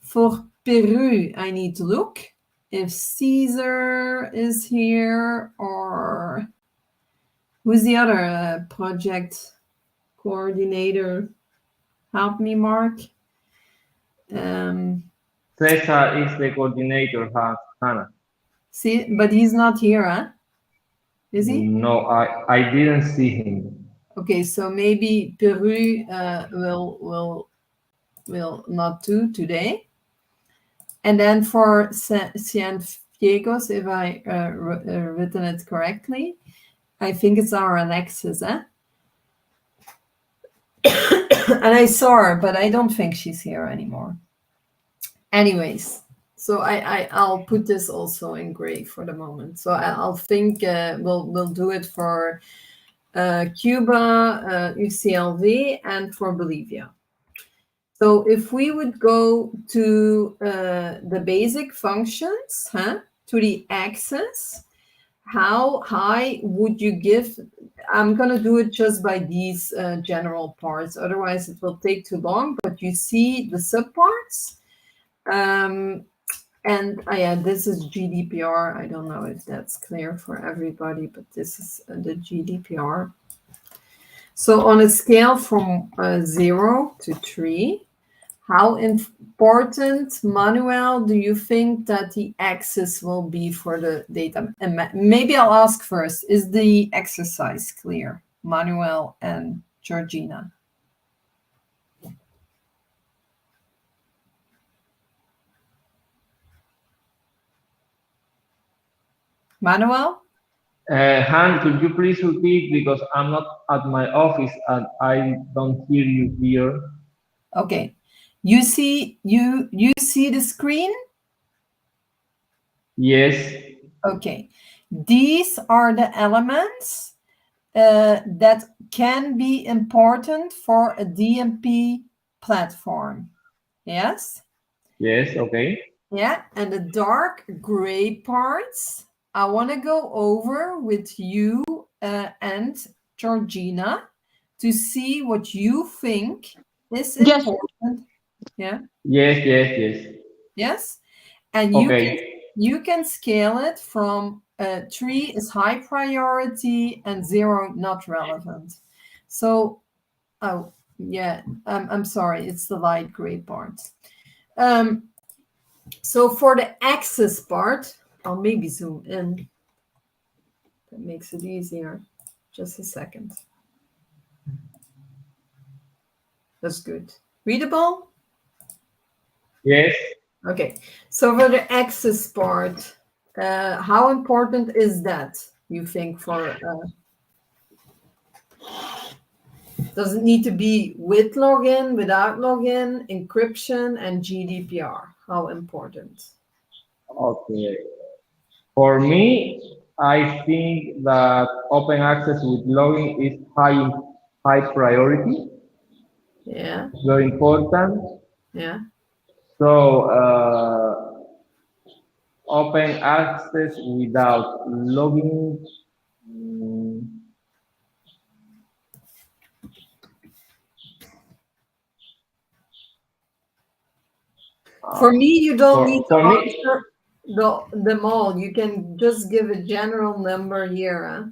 For Peru, I need to look if Caesar is here or who's the other project coordinator. Help me, Mark. Cesar is the coordinator, Hannah. See, but he's not here, huh? Is he? No, I didn't see him. Okay, so maybe Peru will not do today. And then for Cienfuegos, if I written it correctly, I think it's our Alexis, eh? And I saw her, but I don't think she's here anymore. Anyways, so I'll put this also in gray for the moment. So I'll think we'll do it for Cuba, UCLV, and for Bolivia. So if we would go to the basic functions, to the axis, how high would you give? I'm going to do it just by these general parts. Otherwise, it will take too long. But you see the subparts. And yeah, this is GDPR. I don't know if that's clear for everybody, but this is the GDPR. So on a scale from 0 to 3, how important, Manuel, do you think that the axis will be for the data? And maybe I'll ask first, is the exercise clear, Manuel and Georgina? Manuel? Han, could you please repeat, because I'm not at my office and I don't hear you here. Okay. You see the screen? Yes. Okay. These are the elements that can be important for a DMP platform. Yes? Yes, okay. Yeah, and the dark gray parts, I want to go over with you and Georgina to see what you think is important. Yeah. Yes. Yes. And you can scale it from 3 is high priority and 0 not relevant. So, oh yeah, I'm sorry, it's the light gray part. So for the axis part, I'll maybe zoom in. That makes it easier. Just a second. That's good. Readable? Yes. Okay. So for the axis part, how important is that, you think, for... does it need to be with login, without login, encryption, and GDPR? How important? Okay. For me, I think that open access with login is high priority. Yeah. Very important. Yeah. So open access without login. For me, you don't need to me, answer them all. You can just give a general number here. Huh?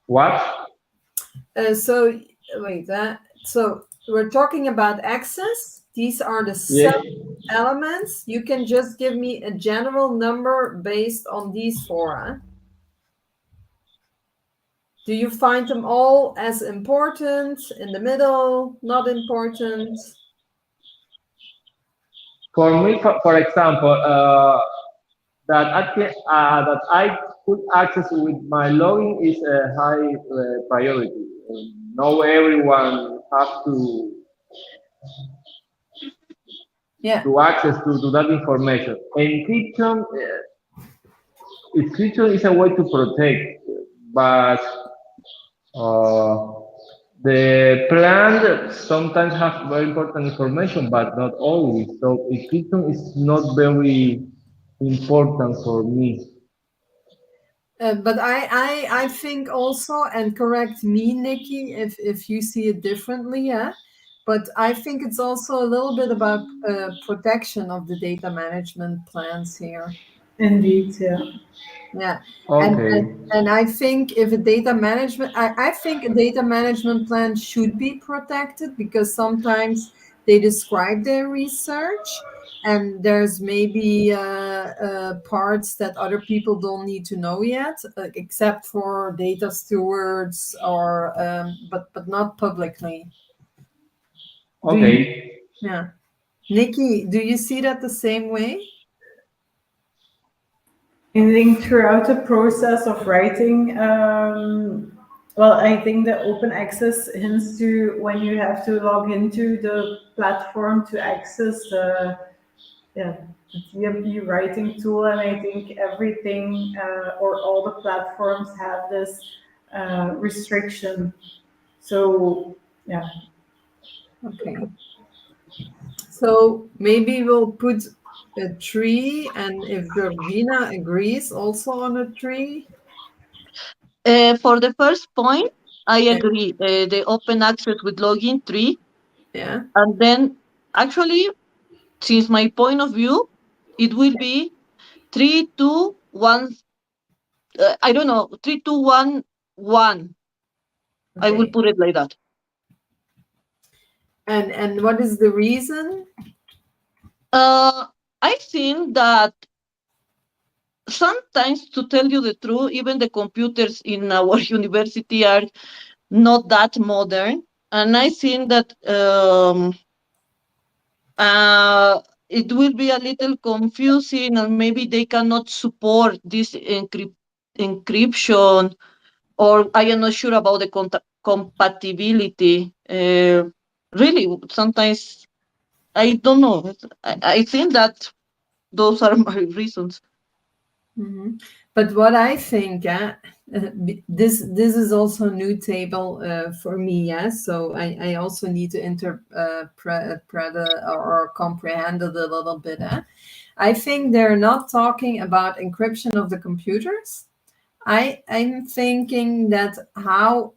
What? So wait, so we're talking about access. These are the sub elements. You can just give me a general number based on these 4. Huh? Do you find them all as important, in the middle, not important? For me, for example, that I could access with my login is a high priority. Not everyone has to access to that information. Encryption is a way to protect, but The plan sometimes have very important information, but not always. So encryption is not very important for me. But I think also, and correct me, Nikki, if you see it differently, yeah. But I think it's also a little bit about protection of the data management plans here. Indeed, yeah. Yeah. And, and Okay. and I think if a data management, I think a data management plan should be protected because sometimes they describe their research and there's maybe parts that other people don't need to know yet, except for data stewards or but not publicly. Do you? Okay. Yeah. Nikki, do you see that the same way? I think throughout the process of writing, well, I think the open access hints to when you have to log into the platform to access yeah, the DMP writing tool, and I think everything or all the platforms have this restriction. So yeah, Okay. So maybe we'll put a tree, and if Georgina agrees also on a tree. For the first point, I Yeah. agree. The open access with login 3. Yeah. And then, actually, since my point of view, it will be 3, 2, 1. I don't know, 3, 2, 1, 1. I will Okay. put it like that. And what is the reason? I think that sometimes, to tell you the truth, even the computers in our university are not that modern. And I think that it will be a little confusing, and maybe they cannot support this encryption, or I am not sure about the compatibility. Really, sometimes I don't know. I think that those are my reasons. Mm-hmm. But what I think, this is also a new table for me, yeah. So I also need to interpret or comprehend it a little bit. I think they're not talking about encryption of the computers. I'm thinking that how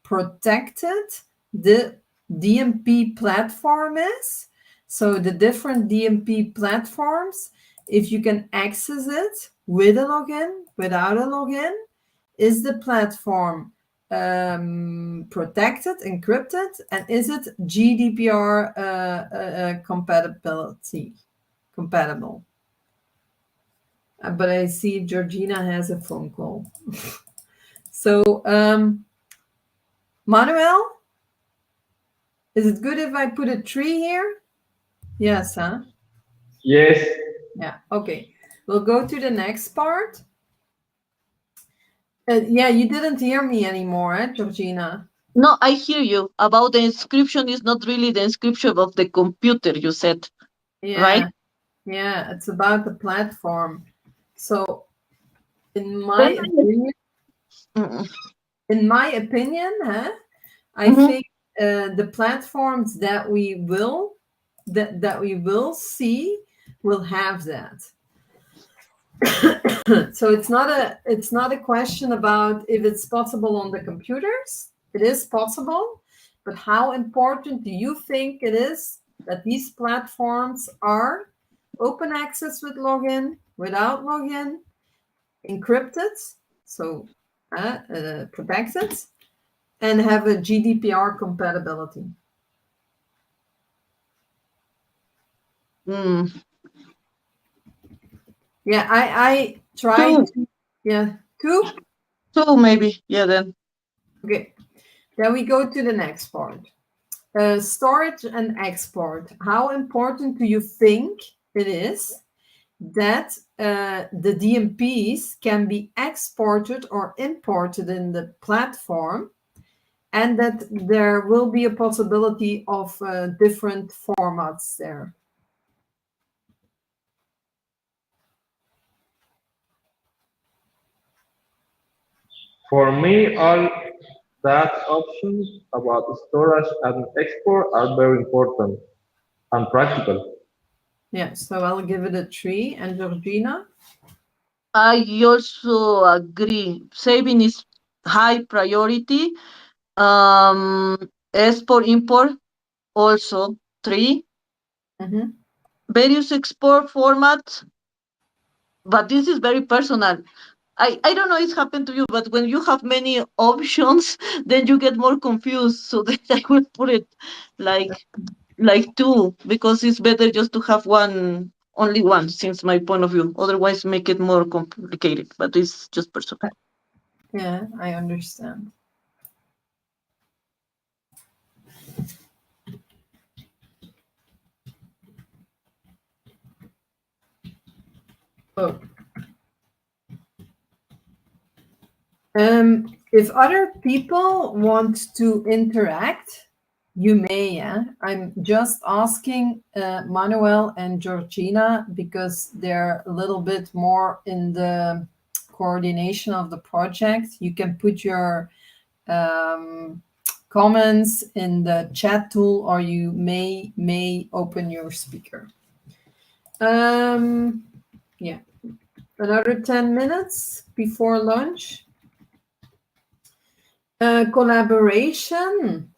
protected the DMP platform is. So the different DMP platforms, if you can access it with a login, without a login, is the platform protected, encrypted, and is it GDPR compatible? But I see Georgina has a phone call. So, Manuel, is it good if I put a tree here? Yes, huh? Yes. Yeah, okay. We'll go to the next part. Yeah, you didn't hear me anymore, Georgina? No, I hear you. About the inscription is not really the inscription of the computer, you said, right? Yeah, it's about the platform. So, in Then my opinion, I Mhm. think the platforms that we will see will have that. So it's not a question about if it's possible on the computers. It is possible, but how important do you think it is that these platforms are open access with login, without login, encrypted, so protected, and have a GDPR compatibility? Yeah, I tried Two, to, yeah, two. two maybe. Yeah, then. Okay, then we go to the next part. Storage and export. How important do you think it is that the DMPs can be exported or imported in the platform, and that there will be a possibility of different formats there? For me, all that options about storage and export are very important and practical. Yeah, so I'll give it a 3. And Georgina? I also agree. Saving is high priority. Export import also 3. Mm-hmm. Various export formats, but this is very personal. I don't know it's happened to you, but when you have many options, then you get more confused. So then I will put it like 2, because it's better just to have only one, since my point of view. Otherwise, make it more complicated. But it's just personal. Yeah, I understand. Oh. If other people want to interact, you may, yeah. I'm just asking Manuel and Georgina because they're a little bit more in the coordination of the project. You can put your comments in the chat tool, or you may open your speaker. Yeah, another 10 minutes before lunch. Collaboration.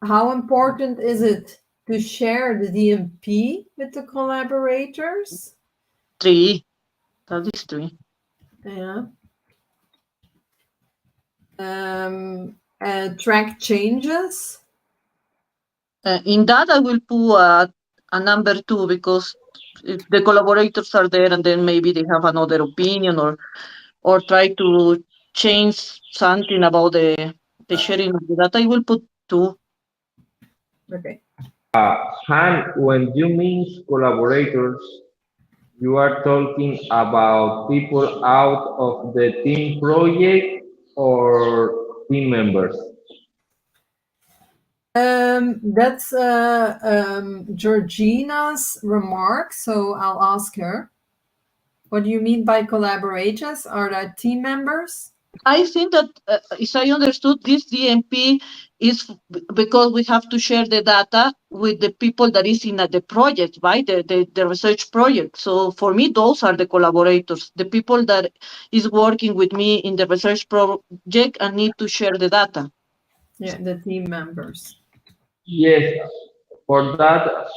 How important is it to share the DMP with the collaborators? 3. That is 3. Yeah. Track changes. In that, I will put a number 2, because if the collaborators are there, and then maybe they have another opinion, or try to change something about the sharing of the data, I will put 2. Okay. Han, when you mean collaborators, you are talking about people out of the team project or team members? That's Georgina's remark, so I'll ask her. What do you mean by collaborators? Are that team members? I think that, as I understood, this DMP is because we have to share the data with the people that is in the project, right? The research project. So for me, those are the collaborators, the people that is working with me in the research project and need to share the data. Yeah, the team members. Yes, for that,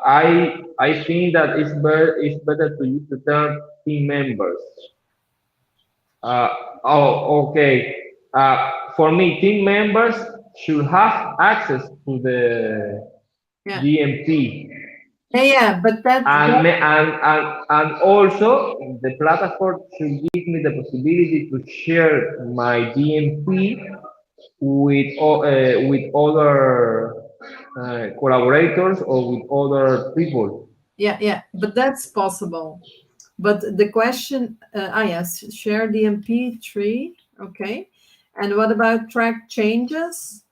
I think that it's better to use the term team members. Uh, oh, okay. For me, team members should have access to the Yeah. DMP, Yeah, but and also the platform should give me the possibility to share my DMP with other collaborators or with other people. yeah, but that's possible. But the question, yes, share DMP 3, okay. And what about track changes?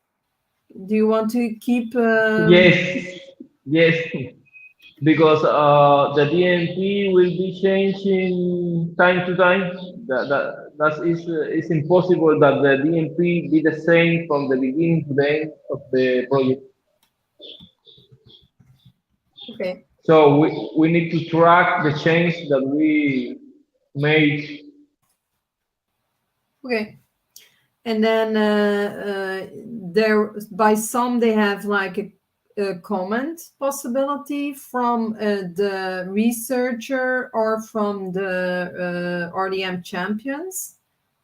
Do you want to keep? Yes, because the DMP will be changing time to time. That is it's impossible that the DMP be the same from the beginning to the end of the project. Okay. So we need to track the change that we made. Okay. And then there, by some, they have like a comment possibility from the researcher or from the RDM champions.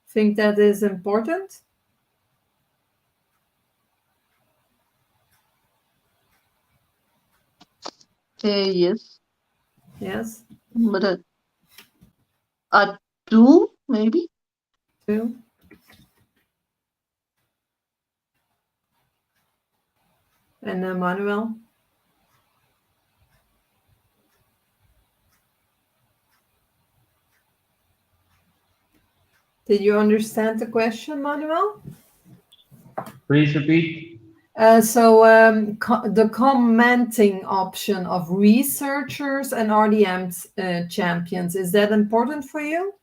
Think that is important? Yes. Yes. But a 2, maybe. 2. And Manuel? Did you understand the question, Manuel? Please repeat. The commenting option of researchers and RDM champions, is that important for you?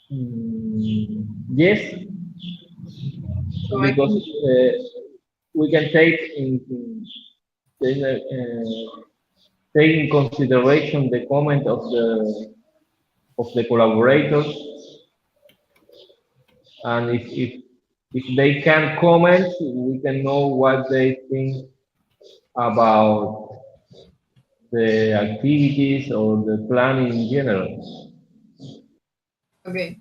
Yes, So I because can, we can take in consideration the comment of the collaborators, and if they can comment, we can know what they think about the activities or the plan in general. okay.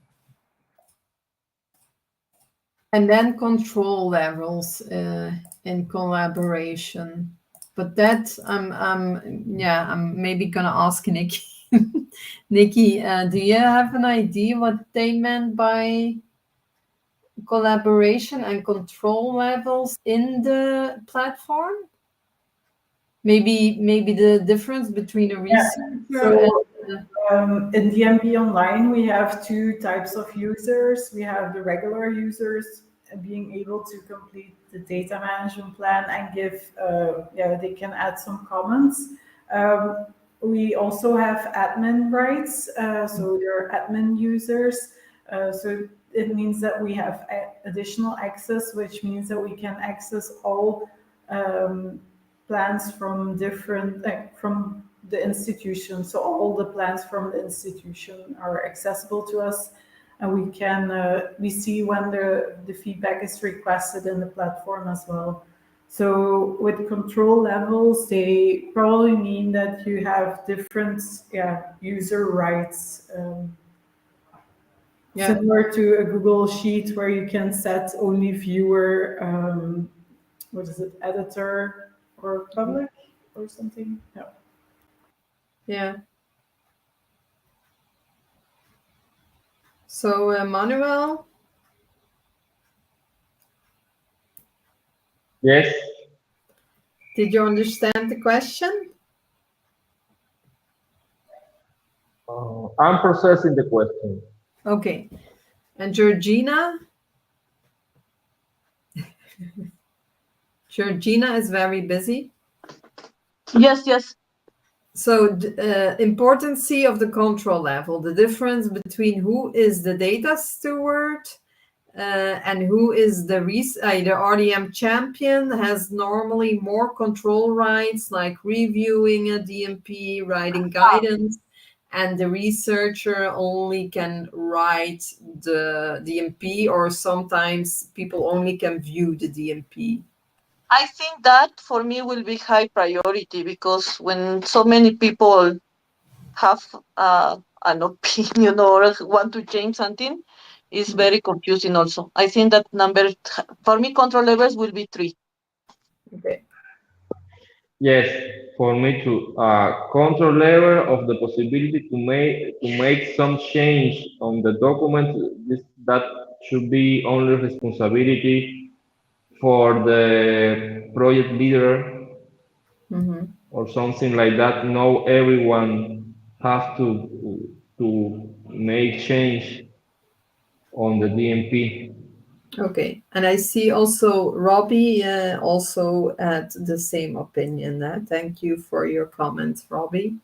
And then control levels in collaboration. But that I'm maybe gonna ask Nikki. Nikki, do you have an idea what they meant by collaboration and control levels in the platform? Maybe the difference between a Yeah. researcher and So in DMP Online, we have two types of users. We have the regular users being able to complete the data management plan and give, they can add some comments. Um, we also have admin rights, so they're admin users. So it means that we have additional access, which means that we can access all plans from different, from the institution. So all the plans from the institution are accessible to us, and we see when the feedback is requested in the platform as well. So with control levels, they probably mean that you have different user rights. yeah. Similar to a Google Sheet where you can set only viewer, what is it, editor or public or something. Yeah. Yeah. So Manuel, Yes, did you understand the question? I'm processing the question. Okay. And Georgina? Georgina is very busy. Yes, yes. So importance of the control level, the difference between who is the data steward and who is the RDM champion has normally more control rights, like reviewing a DMP, writing guidance, and the researcher only can write the DMP, or sometimes people only can view the DMP. I think that for me will be high priority because when so many people have an opinion or want to change something, it's very confusing also. I think that number, for me, control levels will be 3. Okay. Yes, for me too. Control level of the possibility to make some change on the document. That should be only responsibility for the project leader Mm-hmm. or something like that. No, everyone have to make change on the DMP. Okay, and I see also Robbie also had the same opinion. Thank you for your comments, Robbie.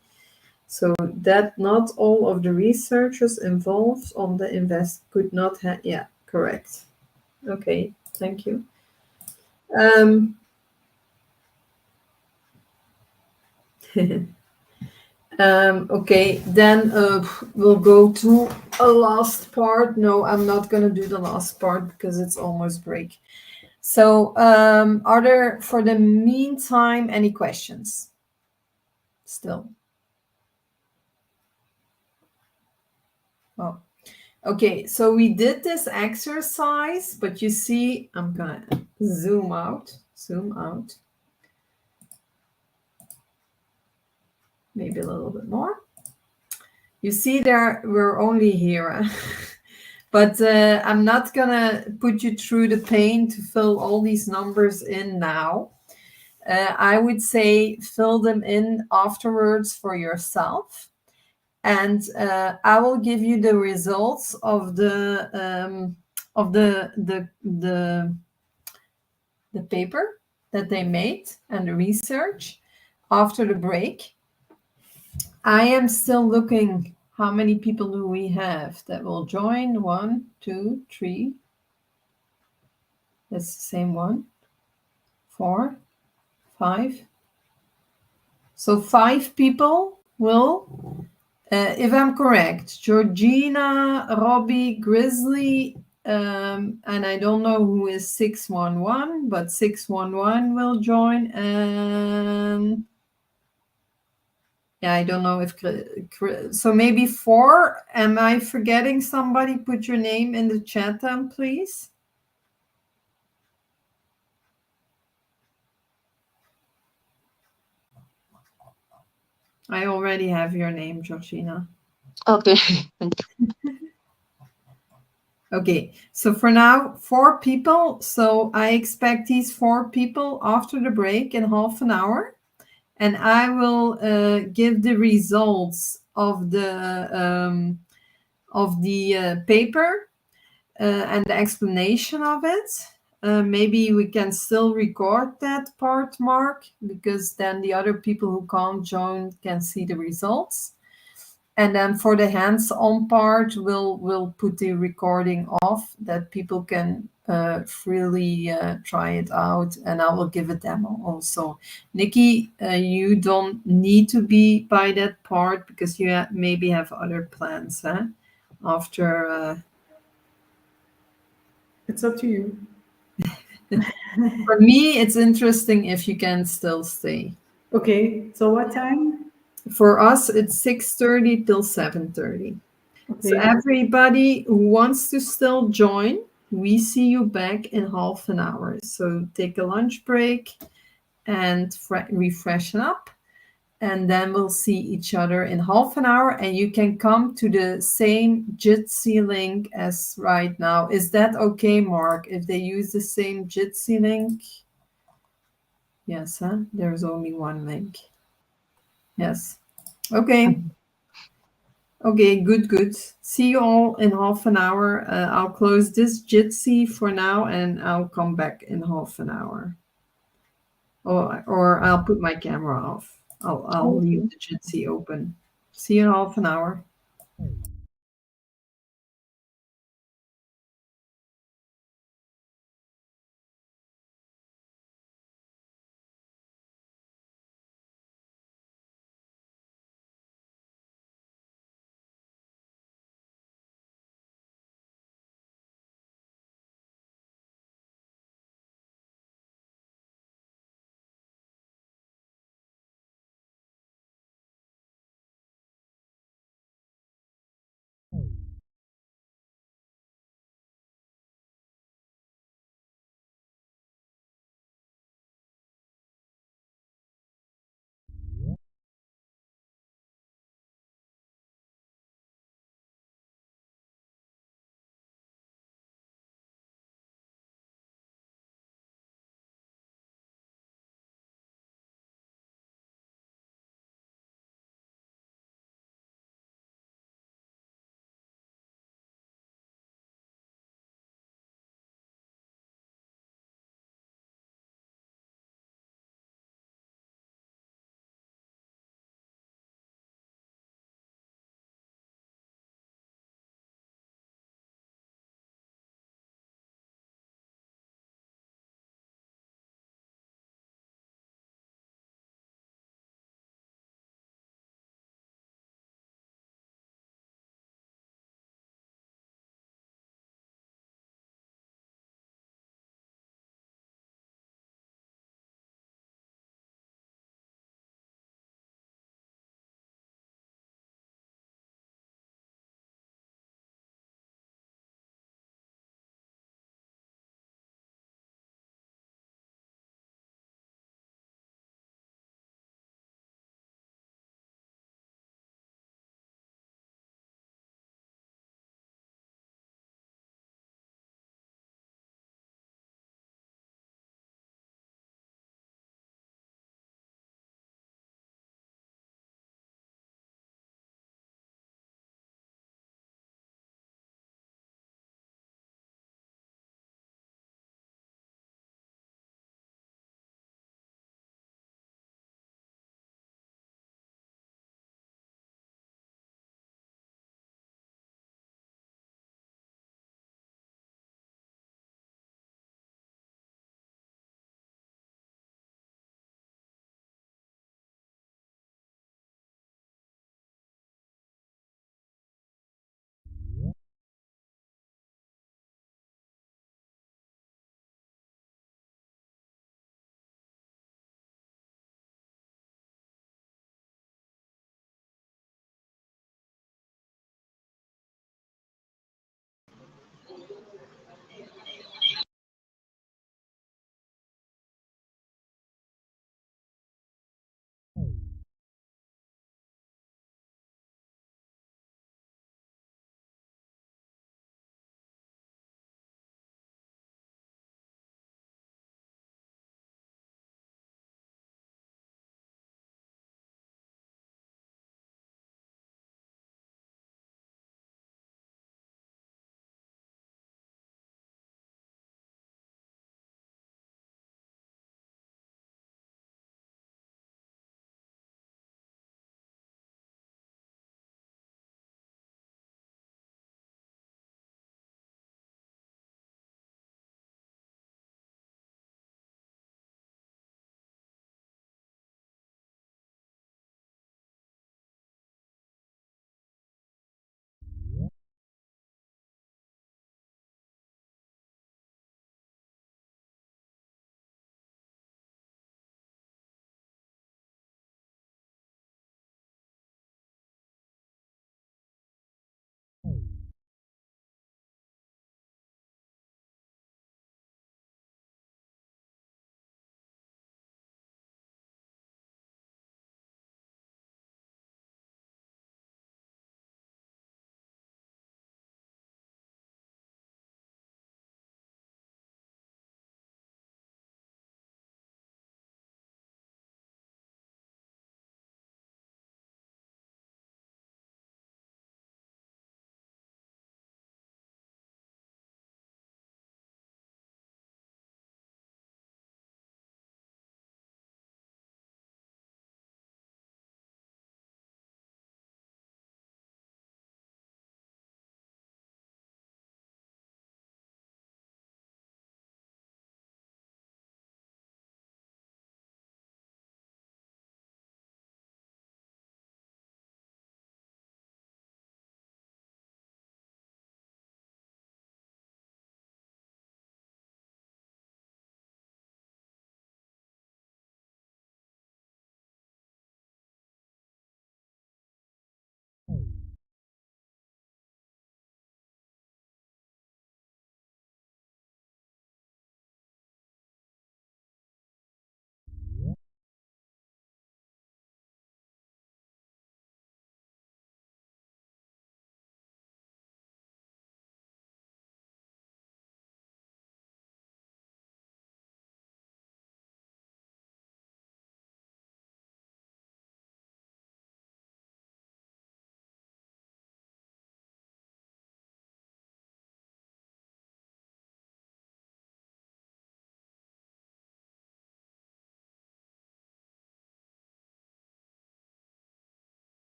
So that not all of the researchers involved on the invest could not have. Yeah, correct. Okay, thank you. Okay, then we'll go to a last part. No, I'm not going to do the last part because it's almost break. So, are there, for the meantime, any questions? Still? Oh, okay. So we did this exercise, but you see, I'm gonna zoom out. Maybe a little bit more. You see there, we're only here. But I'm not gonna put you through the pain to fill all these numbers in now. I would say fill them in afterwards for yourself, and I will give you the results of the paper that they made and the research after the break. I am still looking How many people do we have that will join? 1, 2, 3. That's the same one. 4, 5. So 5 people will, if I'm correct, Georgina, Robbie, Grizzly, and I don't know who is 611, but 611 will join. And yeah, I don't know if, so maybe 4. Am I forgetting somebody? Put your name in the chat then, please. I already have your name, Georgina. Okay. Thank you. Okay, so for now, 4 people. So I expect these 4 people after the break in half an hour. And I will give the results of the paper and the explanation of it. Maybe we can still record that part, Mark, because then the other people who can't join can see the results. And then for the hands-on part, we'll put the recording off that people can freely try it out, and I will give a demo also. Nikki, you don't need to be by that part because you maybe have other plans after. It's up to you. For me, it's interesting if you can still stay. Okay, so what time? For us, it's 6:30 till 7:30. Okay. So everybody who wants to still join, we see you back in half an hour. So take a lunch break and refreshen up. And then we'll see each other in half an hour. And you can come to the same Jitsi link as right now. Is that okay, Mark, if they use the same Jitsi link? Yes, there's only one link. Yes. Okay. Okay, good. See you all in half an hour. I'll close this Jitsi for now and I'll come back in half an hour. Or I'll put my camera off. I'll leave the Jitsi open. See you in half an hour.